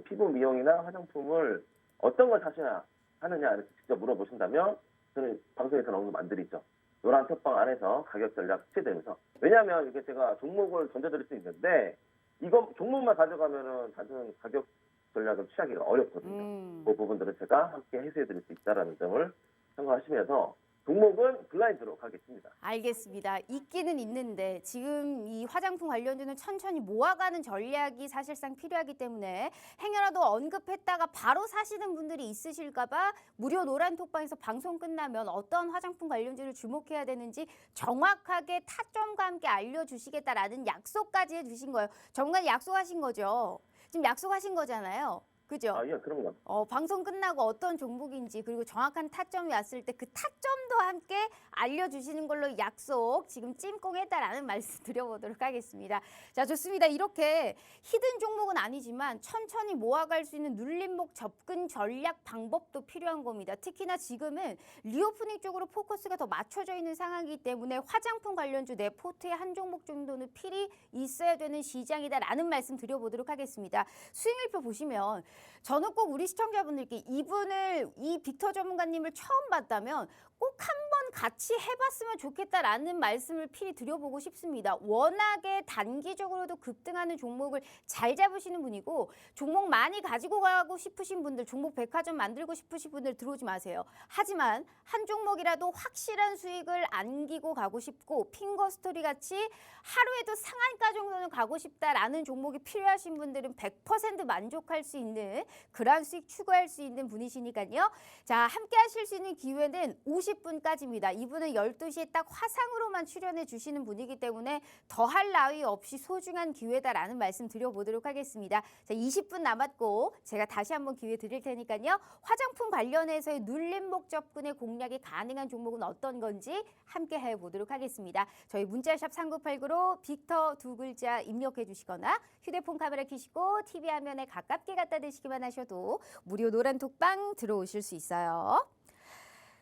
피부 미용이나 화장품을 어떤 걸 사셔야 하느냐 이렇게 직접 물어보신다면 저는 방송에서 언급 안 드리죠. 노란 톡방 안에서 가격 전략 취재되면서 왜냐하면 이게 제가 종목을 던져드릴 수 있는데 이거 종목만 가져가면은 단순 가격 전략을 취하기가 어렵거든요. 그 부분들은 제가 함께 해소해드릴 수 있다는 점을 참고하시면서 종목은 블라인드로 가겠습니다.
알겠습니다. 있기는 있는데 지금 이 화장품 관련주는 천천히 모아가는 전략이 사실상 필요하기 때문에 행여라도 언급했다가 바로 사시는 분들이 있으실까 봐 무료 노란 톡방에서 방송 끝나면 어떤 화장품 관련주를 주목해야 되는지 정확하게 타점과 함께 알려주시겠다라는 약속까지 해주신 거예요. 정말 약속하신 거죠. 지금 약속하신 거잖아요. 그죠?
예, 그럼요.
방송 끝나고 어떤 종목인지 그리고 정확한 타점이 왔을 때 그 타점도 함께 알려주시는 걸로 약속 지금 찜꽁했다라는 말씀 드려보도록 하겠습니다. 자, 좋습니다. 이렇게 히든 종목은 아니지만 천천히 모아갈 수 있는 눌림목 접근 전략 방법도 필요한 겁니다. 특히나 지금은 리오프닝 쪽으로 포커스가 더 맞춰져 있는 상황이기 때문에 화장품 관련주 내 포트에 한 종목 정도는 필히 있어야 되는 시장이다라는 말씀 드려보도록 하겠습니다. 수익률표 보시면 저는 꼭 우리 시청자분들께 이 빅터 전문가님을 처음 봤다면 꼭 한번 같이 해봤으면 좋겠다라는 말씀을 필히 드려보고 싶습니다. 워낙에 단기적으로도 급등하는 종목을 잘 잡으시는 분이고 종목 많이 가지고 가고 싶으신 분들, 종목 백화점 만들고 싶으신 분들 들어오지 마세요. 하지만 한 종목이라도 확실한 수익을 안기고 가고 싶고 핑거스토리 같이 하루에도 상한가 정도는 가고 싶다라는 종목이 필요하신 분들은 100% 만족할 수 있는 그러한 수익 추구할 수 있는 분이시니까요. 자, 함께 하실 수 있는 기회는 50분까지입니다. 이분은 12시에 딱 화상으로만 출연해 주시는 분이기 때문에 더할 나위 없이 소중한 기회다라는 말씀 드려보도록 하겠습니다. 자, 20분 남았고 제가 다시 한번 기회 드릴 테니까요. 화장품 관련해서의 눌림목 접근의 공략이 가능한 종목은 어떤 건지 함께 해보도록 하겠습니다. 저희 문자샵 3989로 빅터 두 글자 입력해 주시거나 휴대폰 카메라 켜시고 TV 화면에 가깝게 갖다 대시기만 하셔도 무료 노란 톡방 들어오실 수 있어요.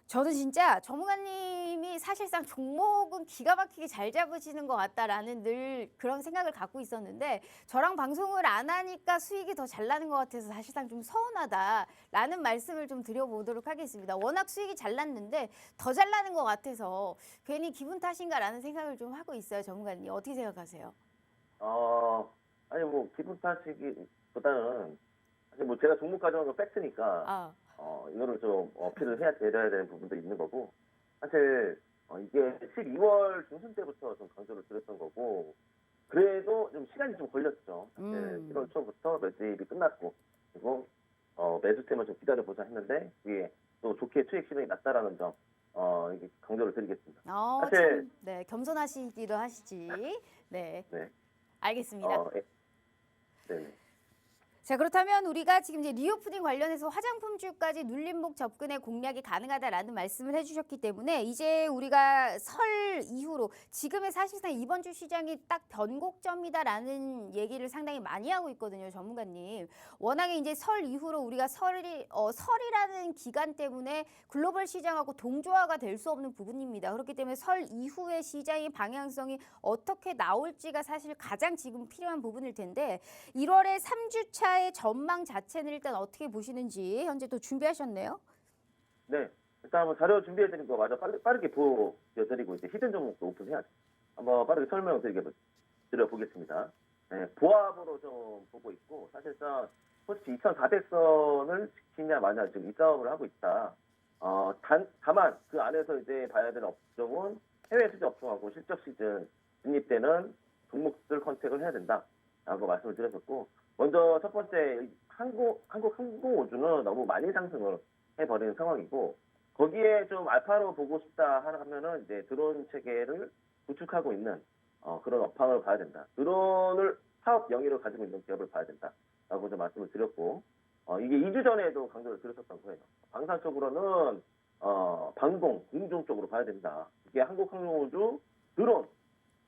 저는 진짜 전문가님이 사실상 종목은 기가 막히게 잘 잡으시는 것 같다라는 늘 그런 생각을 갖고 있었는데 저랑 방송을 안 하니까 수익이 더 잘 나는 것 같아서 사실상 좀 서운하다라는 말씀을 좀 드려보도록 하겠습니다. 워낙 수익이 잘 났는데 더 잘 나는 것 같아서 괜히 기분 탓인가라는 생각을 좀 하고 있어요. 전문가님 어떻게 생각하세요?
아니 뭐 기분 탓이기보다는 사실 뭐 제가 종목 가져온 건 팩트니까 이거를 좀 어필을 내려야 되는 부분도 있는 거고 사실 이게 12월 중순 때부터 좀 강조를 드렸던 거고 그래도 좀 시간이 좀 걸렸죠. 사실 1월 초부터 매수입이 끝났고 그리고 매수 때만 좀 기다려보자 했는데 이게 또 좋게 수익 실현이 났다라는 점 이게 강조를 드리겠습니다. 사실
참, 네, 겸손하시기도 하시지. 네,
네.
알겠습니다.
네.
자, 그렇다면 우리가 지금 이제 리오프닝 관련해서 화장품주까지 눌림목 접근의 공략이 가능하다라는 말씀을 해주셨기 때문에 이제 우리가 설 이후로 지금의 사실상 이번 주 시장이 딱 변곡점이다라는 얘기를 상당히 많이 하고 있거든요, 전문가님. 워낙에 이제 설 이후로 우리가 설이라는 기간 때문에 글로벌 시장하고 동조화가 될 수 없는 부분입니다. 그렇기 때문에 설 이후의 시장의 방향성이 어떻게 나올지가 사실 가장 지금 필요한 부분일 텐데 1월에 3주차에 투자의 전망 자체는 일단 어떻게 보시는지 현재 또 준비하셨네요.
네. 일단 한번 자료 준비해드린 거 마저 빠르게 보여드리고 이제 히든 종목도 오픈해야죠. 한번 빠르게 드려보겠습니다. 네, 보합으로 좀 보고 있고 사실상 코스피 2,400선을 지키냐 마냐 지금 이 싸움을 하고 있다. 다만 그 안에서 이제 봐야 되는 업종은 해외 수지 업종하고 실적 시즌 진입되는 종목들 컨택을 해야 된다라고 말씀을 드렸었고 먼저 첫 번째 한국 항공우주는 너무 많이 상승을 해버리는 상황이고 거기에 좀 알파로 보고 싶다 하면은 이제 드론 체계를 구축하고 있는 그런 업황을 봐야 된다. 드론을 사업 영위로 가지고 있는 기업을 봐야 된다라고 좀 말씀을 드렸고 이게 2주 전에도 강조를 드렸었던 거예요. 방산 쪽으로는 방공, 공중 쪽으로 봐야 된다. 이게 한국항공우주, 드론,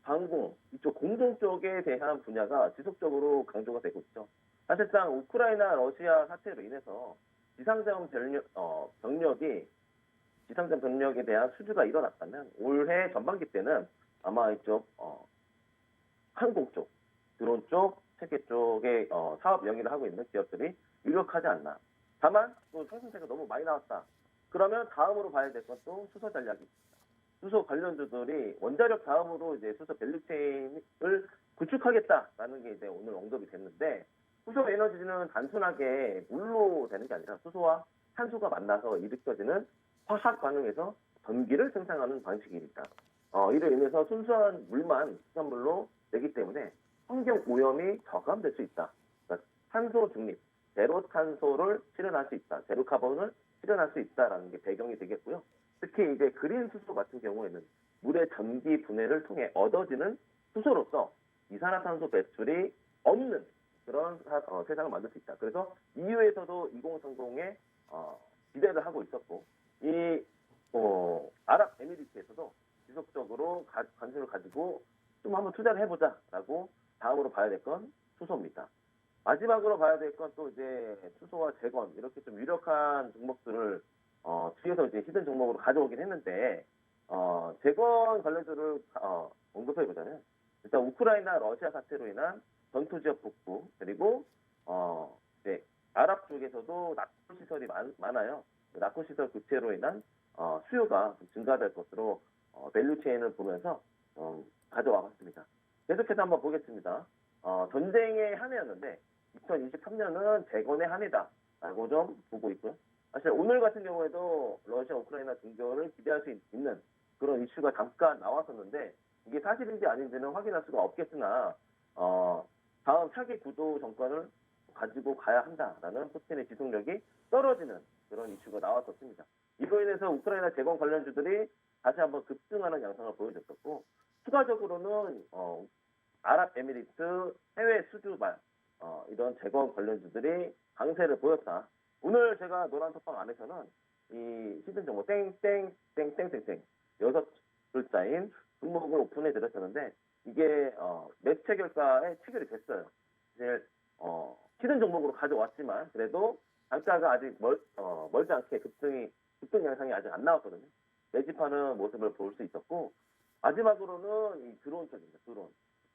방공 이쪽 공중 쪽에 대한 분야가 지속적으로 강조가 되고 있죠. 사실상 우크라이나 러시아 사태로 인해서 지상전 병력에 대한 수주가 일어났다면 올해 전반기 때는 아마 이쪽 항공 쪽, 드론 쪽, 체계 쪽에 사업 영위를 하고 있는 기업들이 유력하지 않나. 다만 또 상승세가 너무 많이 나왔다. 그러면 다음으로 봐야 될 건 또 수소 전략이 있습니다. 수소 관련주들이 원자력 다음으로 이제 수소 밸류체인을 구축하겠다라는 게 이제 오늘 언급이 됐는데 수소 에너지는 단순하게 물로 되는 게 아니라 수소와 산소가 만나서 일으켜지는 화학 반응에서 전기를 생산하는 방식이니까 이로 인해서 순수한 물만 수산물로 되기 때문에 환경 오염이 저감될 수 있다. 그러니까 탄소 중립, 제로 탄소를 실현할 수 있다. 제로 카본을 실현할 수 있다라는 게 배경이 되겠고요. 특히 이제 그린 수소 같은 경우에는 물의 전기 분해를 통해 얻어지는 수소로서 이산화탄소 배출이 없는 그런 세상을 만들 수 있다. 그래서 EU에서도 2030에 기대를 하고 있었고 이 아랍에미리트에서도 지속적으로 관심을 가지고 좀 한번 투자를 해보자라고 다음으로 봐야 될 건 수소입니다. 마지막으로 봐야 될 건 또 이제 수소와 재건 이렇게 좀 유력한 종목들을 뒤에서 이제 히든 종목으로 가져오긴 했는데 재건 관련주를 언급해 보자면 일단 우크라이나 러시아 사태로 인한 전투 지역 복구 그리고 이제 아랍 쪽에서도 낙후 시설이 많아요. 낙후 시설 교체로 인한 수요가 증가될 것으로 밸류 체인을 보면서 가져와 봤습니다. 계속해서 한번 보겠습니다. 전쟁의 한 해였는데 2023년은 재건의 한 해다라고 좀 보고 있고요. 사실 오늘 같은 경우에도 러시아 우크라이나 종전을 기대할 수 있는 그런 이슈가 잠깐 나왔었는데 이게 사실인지 아닌지는 확인할 수가 없겠으나 다음 차기 구도 정권을 가지고 가야 한다라는 푸틴의 지속력이 떨어지는 그런 이슈가 나왔었습니다. 이로 인해서 우크라이나 재건 관련주들이 다시 한번 급등하는 양상을 보여줬었고 추가적으로는 아랍에미리트 해외 수주발 이런 재건 관련주들이 강세를 보였다. 오늘 제가 노란 톡방 안에서는 이 시즌 정보 땡땡땡땡땡땡 6글자인 종목을 오픈해 드렸었는데 이게 매체 결과에 체결이 됐어요. 사실 시즌 종목으로 가져왔지만 그래도 단가가 아직 멀지 않게 급등 양상이 아직 안 나왔거든요. 매집하는 모습을 볼 수 있었고 마지막으로는 이 드론 쪽입니다.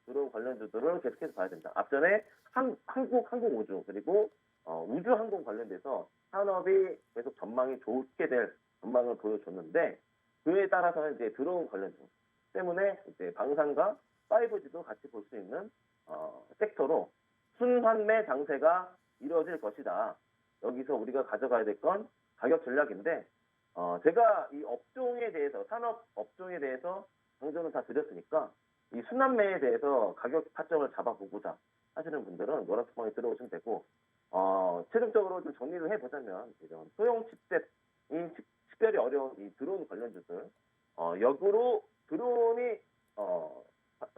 드론 관련주들을 계속해서 봐야 된다. 앞전에 한국 항공우주 그리고 우주항공 관련돼서 산업이 계속 전망이 좋게 될 전망을 보여줬는데 그에 따라서는 이제 드론 관련주 때문에 이제 방산과 5G도 같이 볼 수 있는 섹터로 순환매 장세가 이루어질 것이다. 여기서 우리가 가져가야 될 건 가격 전략인데 제가 이 업종에 대해서 산업 업종에 대해서 강조는 다 드렸으니까 이 순환매에 대해서 가격 타점을 잡아보고자 하시는 분들은 노란톡방에 들어오시면 되고 최종적으로 좀 정리를 해보자면 이런 소형 칩셋이 특별히 어려운 이 드론 관련주들 역으로 드론이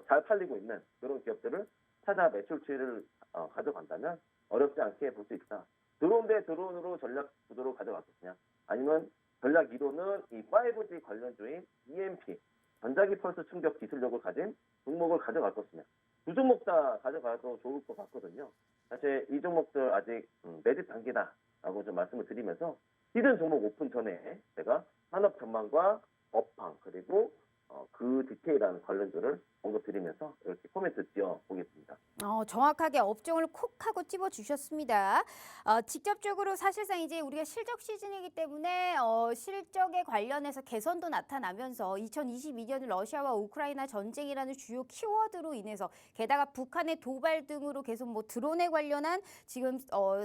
잘 팔리고 있는 그런 기업들을 찾아 매출치를 가져간다면 어렵지 않게 볼 수 있다. 드론 대 드론으로 전략 구도로 가져갈 것이냐 아니면 전략 2로는 이 5G 관련주인 EMP 전자기 펄스 충격 기술력을 가진 종목을 가져갈 것이냐 두 종목 다 가져가도 좋을 것 같거든요. 사실 이 종목들 아직 매집 단계다라고 좀 말씀을 드리면서 히든 종목 오픈 전에 제가 산업 전망과 업황 그리고 그 디테일한 관련주를 언급드리면서 이렇게 코멘트 지어 보겠습니다.
정확하게 업종을 콕 하고 찝어 주셨습니다. 직접적으로 사실상 이제 우리가 실적 시즌이기 때문에 실적에 관련해서 개선도 나타나면서 2022년 러시아와 우크라이나 전쟁이라는 주요 키워드로 인해서 게다가 북한의 도발 등으로 계속 뭐 드론에 관련한 지금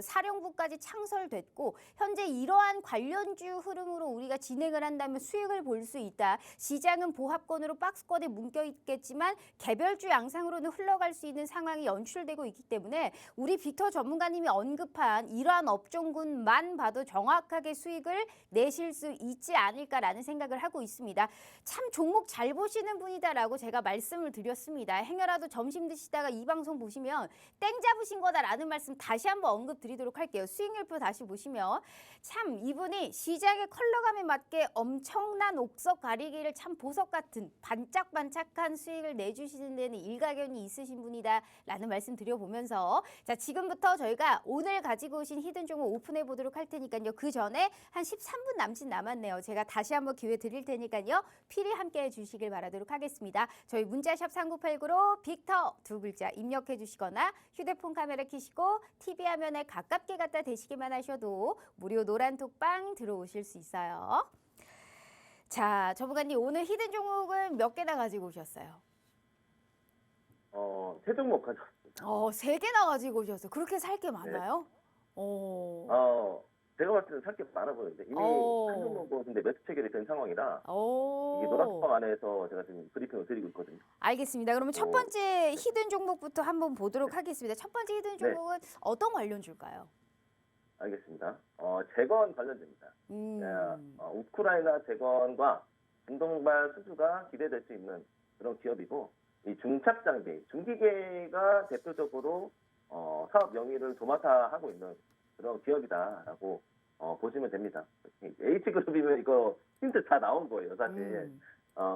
사령부까지 창설됐고 현재 이러한 관련주 흐름으로 우리가 진행을 한다면 수익을 볼 수 있다. 시장은 보합권으로 박스권에 묶여 있겠지만 개별주 양상으로는 흘러갈 수 있는 상황이 연출되고 있기 때문에 우리 빅터 전문가님이 언급한 이러한 업종군만 봐도 정확하게 수익을 내실 수 있지 않을까라는 생각을 하고 있습니다. 참 종목 잘 보시는 분이다라고 제가 말씀을 드렸습니다. 행여라도 점심 드시다가 이 방송 보시면 땡 잡으신 거다라는 말씀 다시 한번 언급드리도록 할게요. 수익률표 다시 보시면 참 이분이 시장의 컬러감에 맞게 엄청난 옥석 가리기를 참 보석 같은 반짝반짝한 수익을 내주시는 데는 일가견이 있으신 분이다라는 말씀 드려보면서 자 지금부터 저희가 오늘 가지고 오신 히든 종목 오픈해 보도록 할 테니까요. 그 전에 한 13분 남짓 남았네요. 제가 다시 한번 기회 드릴 테니까요. 필히 함께해 주시길 바라도록 하겠습니다. 저희 문자샵 3989로 빅터 두 글자 입력해 주시거나 휴대폰 카메라 켜시고 TV 화면에 가깝게 갖다 대시기만 하셔도 무료 노란 톡방 들어오실 수 있어요. 자, 전문가님 오늘 히든 종목은 몇 개나 가지고 오셨어요?
세 종목 가져왔습니다.
3개나 가지고 오셨어요. 그렇게 살 게 많아요?
제가 봤을 때는 살 게 많아 보이는데 이미 한 종목은 근데 매수 체결이 된 상황이라 이게 노란톡방 안에서 제가 지금 브리핑을 드리고 있거든요.
알겠습니다. 그러면 첫 번째 히든 종목부터 한번 보도록 하겠습니다. 첫 번째 히든 종목은 어떤 관련주일까요?
알겠습니다. 재건 관련주입니다. 우크라이나 재건과 중동발 수주가 기대될 수 있는 그런 기업이고 이 중착장비, 중기계가 대표적으로 사업 영위를 도맡아 하고 있는 그런 기업이다라고 보시면 됩니다. H그룹이면 이거 힌트 다 나온 거예요, 사실.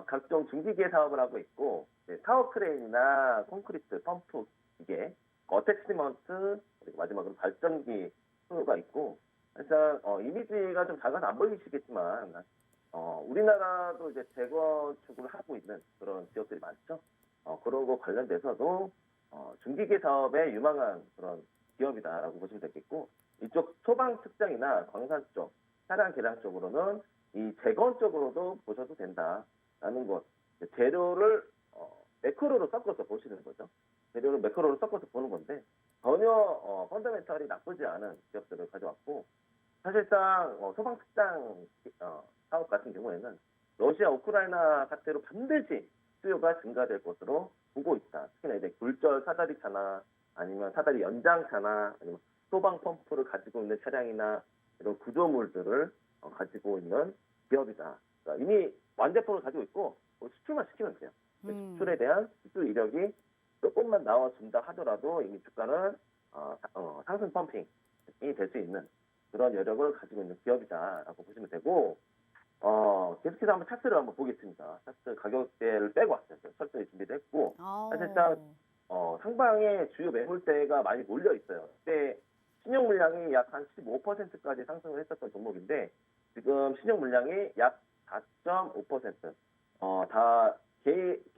각종 중기계 사업을 하고 있고 타워 크레인이나 콘크리트, 펌프 기계, 어택시먼트 그리고 마지막으로 발전기 가 있고 일단 이미지가 좀 작아서 안 보이시겠지만 우리나라도 이제 재건축을 하고 있는 그런 기업들이 많죠. 그런 거 관련돼서도 중기계 사업에 유망한 그런 기업이다라고 보시면 되겠고 이쪽 소방 측정이나 광산 쪽, 차량 개량 쪽으로는 이 재건 쪽으로도 보셔도 된다라는 것. 재료를 매크로로 섞어서 보시는 거죠. 재료를 매크로로 섞어서 보는 건데 전혀 펀더멘털이 나쁘지 않은 기업들을 가져왔고 사실상 소방 측장 사업 같은 경우에는 러시아 우크라이나 사태로 반드시 수요가 증가될 것으로 보고 있다. 특히나 이제 굴절 사다리차나 아니면 사다리 연장차나 아니면 소방 펌프를 가지고 있는 차량이나 이런 구조물들을 가지고 있는 기업이다. 그러니까 이미 완제품을 가지고 있고 수출만 시키면 돼요. 수출에 대한 수주 이력이 조금만 나와준다 하더라도 이미 주가는 상승 펌핑이 될 수 있는 그런 여력을 가지고 있는 기업이다라고 보시면 되고 계속해서 한번 차트를 한번 보겠습니다. 차트 가격대를 빼고 왔어요. 철저히 준비를 했고 사실상 상방에 주요 매물대가 많이 몰려 있어요. 그때 신용 물량이 약 한 15%까지 상승을 했었던 종목인데 지금 신용 물량이 약 4.5%. 다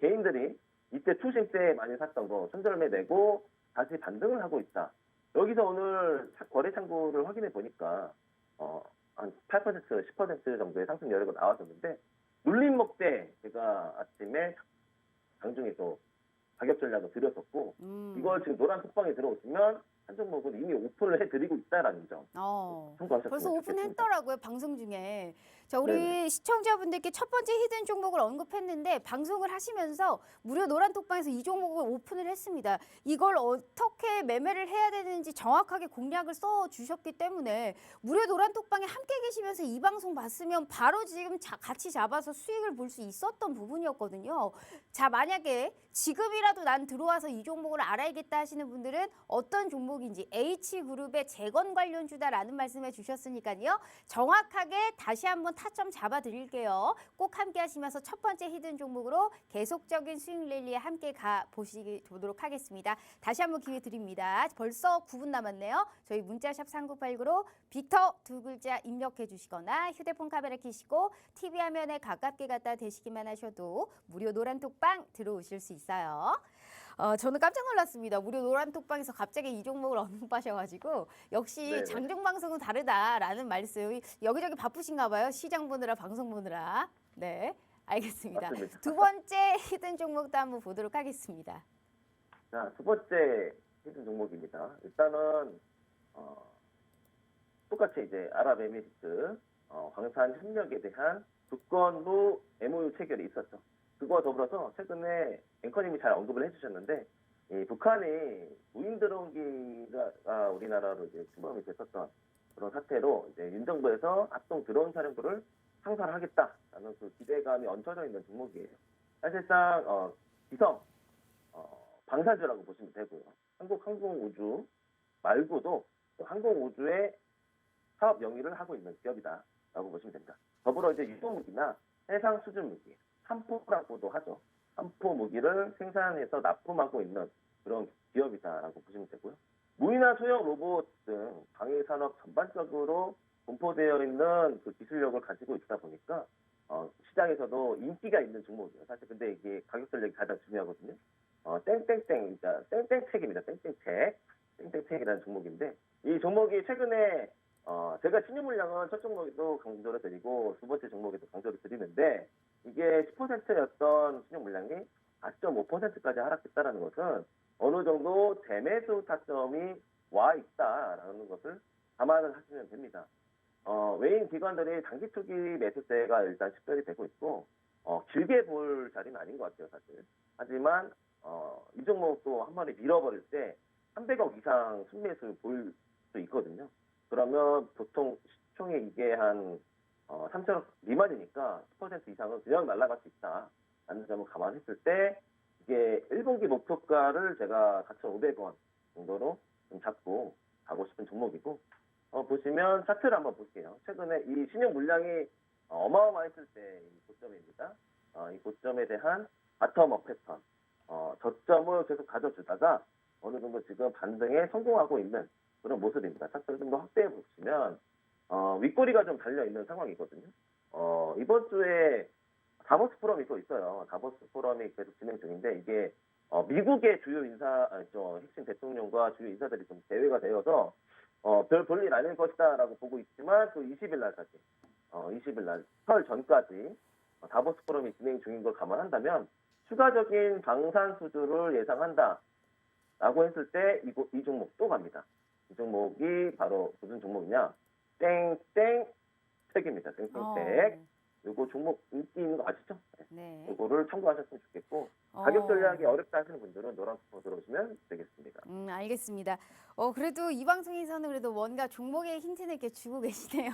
개인들이 이때 투심 때 많이 샀던 거 손절매 내고 다시 반등을 하고 있다. 여기서 오늘 거래 창구를 확인해 보니까 한 8%, 10% 정도의 상승 여력이 나왔었는데 눌림목 때 제가 아침에 장중에도 가격 전략을 드렸었고 이걸 지금 노란 톡방에 들어오시면 한 종목은 이미 오픈을 해드리고 있다라는 점 참고하셨으면
벌써
좋겠습니다.
오픈했더라고요, 방송 중에. 자, 우리
네네.
시청자분들께 첫 번째 히든 종목을 언급했는데 방송을 하시면서 무료 노란 톡방에서 이 종목을 오픈을 했습니다. 이걸 어떻게 매매를 해야 되는지 정확하게 공략을 써주셨기 때문에 무료 노란 톡방에 함께 계시면서 이 방송 봤으면 바로 지금 같이 잡아서 수익을 볼 수 있었던 부분이었거든요. 자, 만약에 지금이라도 난 들어와서 이 종목을 알아야겠다 하시는 분들은 어떤 종목 종목인지 H그룹의 재건 관련주다라는 말씀해 주셨으니까요. 정확하게 다시 한번 타점 잡아드릴게요. 꼭 함께 하시면서 첫 번째 히든 종목으로 계속적인 수익 랠리에 함께 보도록 하겠습니다. 다시 한번 기회 드립니다. 벌써 9분 남았네요. 저희 문자샵 3989로 빅터 두 글자 입력해 주시거나 휴대폰 카메라 켜시고 TV 화면에 가깝게 갖다 대시기만 하셔도 무료 노란톡방 들어오실 수 있어요. 저는 깜짝 놀랐습니다. 무료 노란톡방에서 갑자기 이 종목을 언급하셔가지고 역시
네네.
장종방송은 다르다라는 말씀. 여기저기 바쁘신가 봐요. 시장 보느라 방송 보느라. 네, 알겠습니다.
맞습니다.
두 번째 히든 종목도 한번 보도록 하겠습니다.
자, 두 번째 히든 종목입니다. 일단은 똑같이 이제 아랍에미리트 광산 협력에 대한 조건부 MOU 체결이 있었죠. 그거와 더불어서 최근에 앵커님이 잘 언급을 해주셨는데 이 북한이 무인 드론기가 우리나라로 이제 침범이 됐었던 그런 사태로 이제 윤 정부에서 합동 드론 사령부를 상설하겠다라는 그 기대감이 얹혀져 있는 종목이에요. 사실상 기성 방산주라고 보시면 되고요. 한국 항공우주 말고도 항공우주의 사업 영위를 하고 있는 기업이다라고 보시면 됩니다. 더불어 이제 유도무기나 해상 수준 무기, 함포라고도 하죠. 함포 무기를 생산해서 납품하고 있는 그런 기업이다라고 보시면 되고요. 무인화 소형 로봇 등 방위 산업 전반적으로 분포되어 있는 그 기술력을 가지고 있다 보니까 시장에서도 인기가 있는 종목이에요. 사실 근데 이게 가격 전략이 가장 중요하거든요. 땡땡땡, 땡땡책입니다. 땡땡책이라는 종목인데 이 종목이 최근에 제가 신유 물량은 첫 종목에도 강조를 드리고 두 번째 종목에도 강조를 드리는데 이게 10%였던 신유 물량이 4.5%까지 하락했다는 것은 어느 정도 재매수 타점이 와 있다라는 것을 감안을 하시면 됩니다. 외인 기관들이 단기 투기 매수세가 일단 식별이 되고 있고 길게 볼 자리는 아닌 것 같아요, 사실. 하지만 이 종목도 한 마리 밀어버릴 때 300억 이상 순매수 보일 수 있거든요. 그러면 보통 시총이 이게 한 3천억 미만이니까 10% 이상은 그냥 날아갈 수 있다라는 점을 감안했을 때 이게 1분기 목표가를 제가 4,500원 정도로 좀 잡고 가고 싶은 종목이고 보시면 차트를 한번 볼게요. 최근에 이 신용 물량이 어마어마했을 때 이 고점입니다. 이 고점에 대한 바텀업 패턴 저점을 계속 가져주다가 어느 정도 지금 반등에 성공하고 있는 그런 모습입니다. 차트를 좀 더 확대해 보시면 윗꼬리가 좀 달려있는 상황이거든요. 이번 주에 다보스 포럼이 또 있어요. 다보스 포럼이 계속 진행 중인데 이게 미국의 주요 핵심 대통령과 주요 인사들이 좀 대회가 되어서 별 볼일 아닐 것이다라고 보고 있지만 또 20일 날까지 20일 날 설 전까지 다보스 포럼이 진행 중인 걸 감안한다면 추가적인 방산 수주를 예상한다라고 했을 때 이 종목 또 갑니다. 이 종목이 바로 무슨 종목이냐? 땡땡책입니다. 땡땡책. 요거 종목 인기 있는 거 아시죠?
네.
요거를 참고하셨으면 좋겠고 가격 전략이 어렵다 하시는 분들은 노란톡으로 들어오시면 되겠습니다.
알겠습니다. 그래도 이 방송에서는 그래도 뭔가 종목의 힌트는 이렇게 주고 계시네요.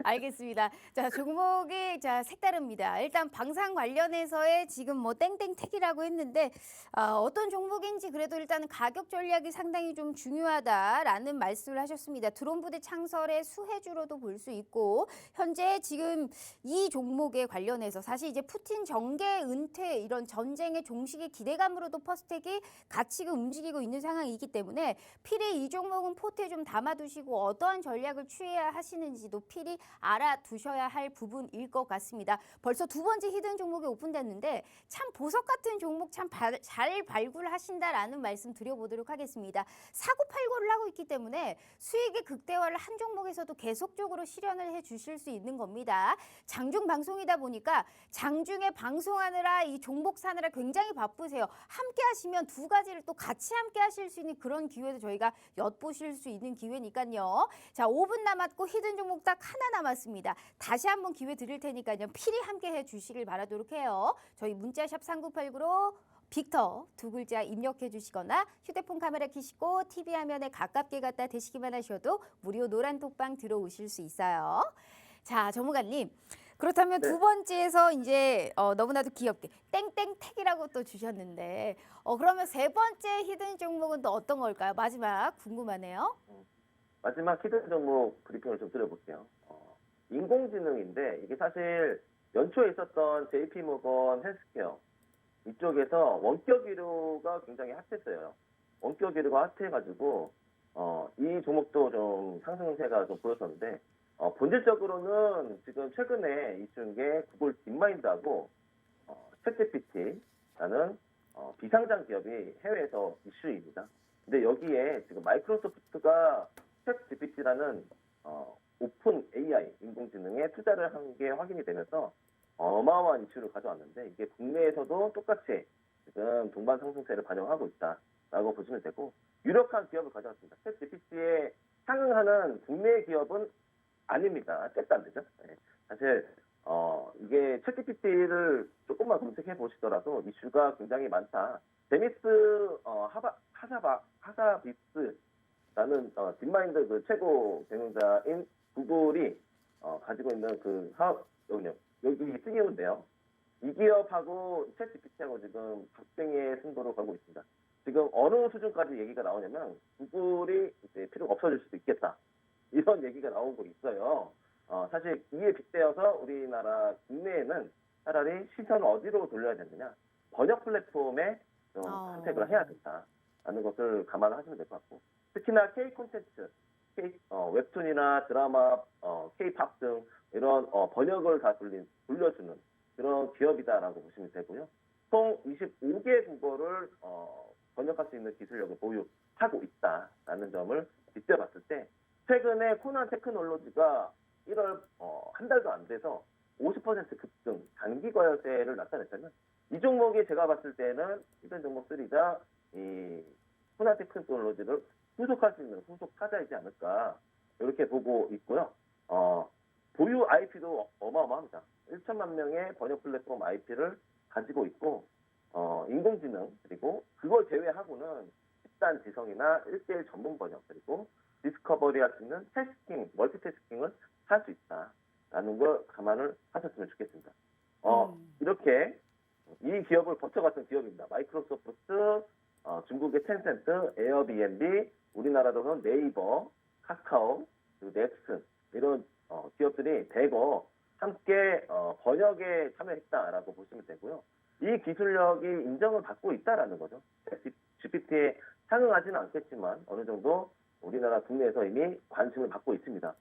알겠습니다. 자, 종목이 색다릅니다. 일단 방산 관련해서의 지금 뭐 땡땡택이라고 했는데 어떤 종목인지 그래도 일단 가격 전략이 상당히 좀 중요하다라는 말씀을 하셨습니다. 드론 부대 창설의 수혜주로도 볼 수 있고 현재 지금 이 종목에 관련해서 사실 이제 푸틴 정계 은퇴 이런 전쟁의 종식의 기대감으로도 퍼스텍이 같이 움직이고 있는 상황이기 때문에 필히 이 종목은 포트에 좀 담아두시고 어떠한 전략을 취해야 하시는지도 필히 알아두셔야 할 부분일 것 같습니다. 벌써 두 번째 히든 종목이 오픈됐는데 참 보석 같은 종목 참 잘 발굴하신다라는 말씀 드려보도록 하겠습니다. 사고팔고를 하고 있기 때문에 수익의 극대화를 한 종목에서도 계속적으로 실현을 해주실 수 있는 겁니다. 장중 방송이다 보니까 장중에 방송하느라 이 종목 사느라 굉장히 바쁘세요. 함께 하시면 두 가지를 또 같이 함께 하실 수 있는 그런 기회도 저희가 엿보실 수 있는 기회니까요. 자, 5분 남았고 히든 종목 딱 하나 남았습니다. 다시 한번 기회 드릴 테니까요. 필히 함께 해주시길 바라도록 해요. 저희 문자샵 3989로 빅터 두 글자 입력해 주시거나 휴대폰 카메라 켜시고 TV 화면에 가깝게 갖다 대시기만 하셔도 무료 노란 톡방 들어오실 수 있어요. 자, 전문가님. 그렇다면
네.
두 번째에서 이제 너무나도 귀엽게 땡땡택이라고 또 주셨는데 그러면 세 번째 히든 종목은 또 어떤 걸까요? 마지막 궁금하네요.
마지막 히든 종목 브리핑을 좀 드려볼게요. 인공지능인데 이게 사실 연초에 있었던 JP모건 헬스케어 이쪽에서 원격 의료가 굉장히 핫했어요. 원격 의료가 핫해가지고 이 종목도 좀 상승세가 좀 보였었는데 본질적으로는 지금 최근에 이슈인 게 구글 딥마인드하고 챗GPT라는 비상장 기업이 해외에서 이슈입니다. 근데 여기에 지금 마이크로소프트가 챗GPT라는 오픈 AI 인공지능에 투자를 한 게 확인이 되면서 어마어마한 이슈를 가져왔는데 이게 국내에서도 똑같이 지금 동반 상승세를 반영하고 있다라고 보시면 되고 유력한 기업을 가져왔습니다. 챗GPT에 상응하는 국내 기업은 아닙니다. 잽도 안 되죠. 네. 사실 이게 챗GPT를 조금만 검색해 보시더라도 이슈가 굉장히 많다. 제미스 하사비스라는 딥마인드 그 최고 경영자인 구글이 가지고 있는 그 사업 여기 CEO인데요. 이 기업하고 챗GPT하고 지금 박빙의 승부를 걸고 있습니다. 지금 어느 수준까지 얘기가 나오냐면 구글이 이제 필요가 없어질 수도 있겠다. 이런 얘기가 나오고 있어요. 사실 이에 빗대어서 우리나라 국내에는 차라리 시선을 어디로 돌려야 되느냐. 번역 플랫폼에 좀 선택을 해야 된다라는 것을 감안하시면 될 것 같고. 특히나 K 콘텐츠, 웹툰이나 드라마, K-팝 등 이런 번역을 다 돌려주는 그런 기업이다라고 보시면 되고요. 총 25개 국어를 번역할 수 있는 기술력을 보유하고 있다라는 점을 빗대봤을 때 최근에 코난 테크놀로지가 1월 한 달도 안 돼서 50% 급등 단기 과열세를 나타냈다면 이 종목이 제가 봤을 때는 히든 종목 3가 이 코난 테크놀로지를 후속할 수 있는 후속 타자이지 않을까 이렇게 보고 있고요. 보유 IP도 어마어마합니다. 1천만 명의 번역 플랫폼 IP를 가지고 있고 인공지능 그리고 그걸 제외하고는 집단 지성이나 1대1 전문 번역 그리고 디스커버리 할 수 있는 태스킹, 멀티태스킹을 할 수 있다라는 걸 감안을 하셨으면 좋겠습니다. 이렇게 이 기업을 버텨갔던 기업입니다. 마이크로소프트, 중국의 텐센트, 에어비앤비, 우리나라로는 네이버, 카카오, 그리고 넥슨 이런 기업들이 대거 함께 번역에 참여했다라고 보시면 되고요. 이 기술력이 인정을 받고 있다라는 거죠. GPT에 상응하지는 않겠지만 어느 정도 우리나라 국내에서 이미 관심을 받고 있습니다.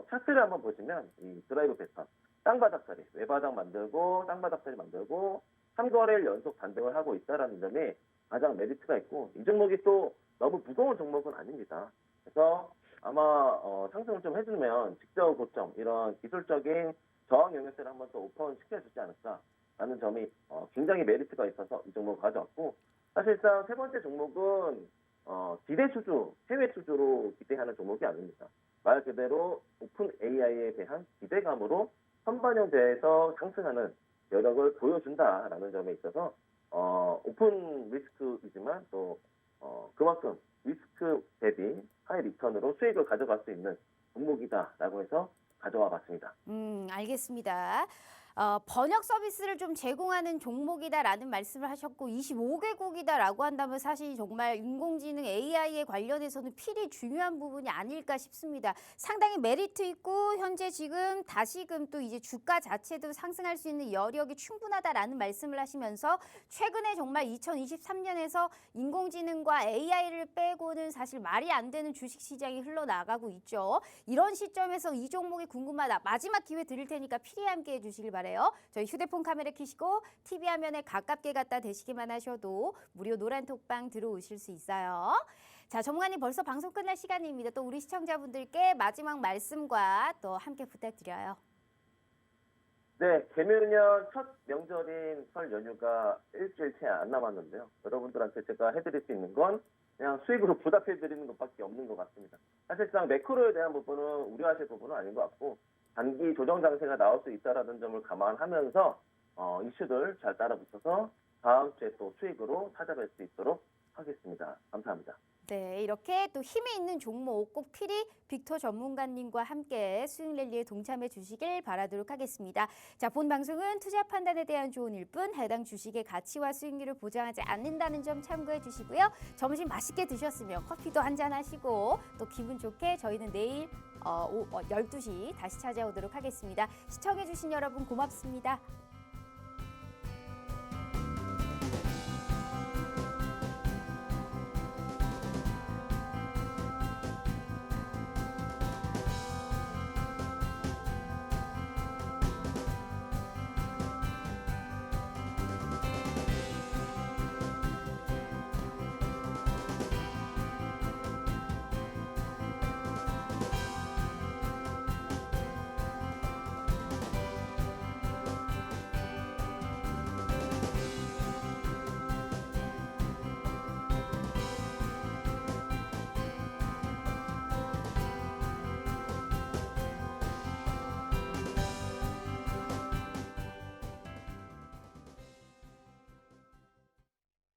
차트를 한번 보시면 이 드라이브 패턴, 땅바닥자리, 외바닥 만들고 땅바닥자리 만들고 3거래일 연속 반등을 하고 있다라는 점이 가장 메리트가 있고 이 종목이 또 너무 무거운 종목은 아닙니다. 그래서 아마 상승을 좀 해주면 직저 고점 이런 기술적인 저항 영역대를 한번 더 오픈 시켜주지 않을까라는 점이 굉장히 메리트가 있어서 이 종목을 가져왔고 사실상 세 번째 종목은 기대 수주, 해외 수주로 기대하는 종목이 아닙니다. 말 그대로 오픈 AI에 대한 기대감으로 선반영돼서 상승하는 여력을 보여준다라는 점에 있어서 오픈 리스크이지만 또 그만큼 리스크 대비 하이 리턴으로 수익을 가져갈 수 있는 종목이다라고 해서 가져와 봤습니다.
알겠습니다. 번역 서비스를 좀 제공하는 종목이다라는 말씀을 하셨고 25개국이다라고 한다면 사실 정말 인공지능 AI에 관련해서는 필히 중요한 부분이 아닐까 싶습니다. 상당히 메리트 있고 현재 지금 다시금 또 이제 주가 자체도 상승할 수 있는 여력이 충분하다라는 말씀을 하시면서 최근에 정말 2023년에서 인공지능과 AI를 빼고는 사실 말이 안 되는 주식시장이 흘러나가고 있죠. 이런 시점에서 이 종목이 궁금하다. 마지막 기회 드릴 테니까 필히 함께해 주시길 바랍니다. 저희 휴대폰 카메라 켜시고 TV 화면에 가깝게 갖다 대시기만 하셔도 무료 노란 톡방 들어오실 수 있어요. 자, 전문가님 벌써 방송 끝날 시간입니다. 또 우리 시청자분들께 마지막 말씀과 또 함께 부탁드려요.
네, 개묘년 첫 명절인 설 연휴가 일주일 채 안 남았는데요. 여러분들한테 제가 해드릴 수 있는 건 그냥 수익으로 보답해드리는 것밖에 없는 것 같습니다. 사실상 매크로에 대한 부분은 우려하실 부분은 아닌 것 같고 단기 조정 장세가 나올 수 있다는 점을 감안하면서 이슈들 잘 따라붙어서 다음 주에 또 수익으로 찾아뵐 수 있도록 하겠습니다. 감사합니다.
네, 이렇게 또 힘이 있는 종목 꼭 필히 빅터 전문가님과 함께 수익 랠리에 동참해 주시길 바라도록 하겠습니다. 자, 본 방송은 투자 판단에 대한 조언일 뿐 해당 주식의 가치와 수익률을 보장하지 않는다는 점 참고해 주시고요. 점심 맛있게 드셨으면 커피도 한잔 하시고 또 기분 좋게 저희는 내일 12시 다시 찾아오도록 하겠습니다. 시청해 주신 여러분 고맙습니다.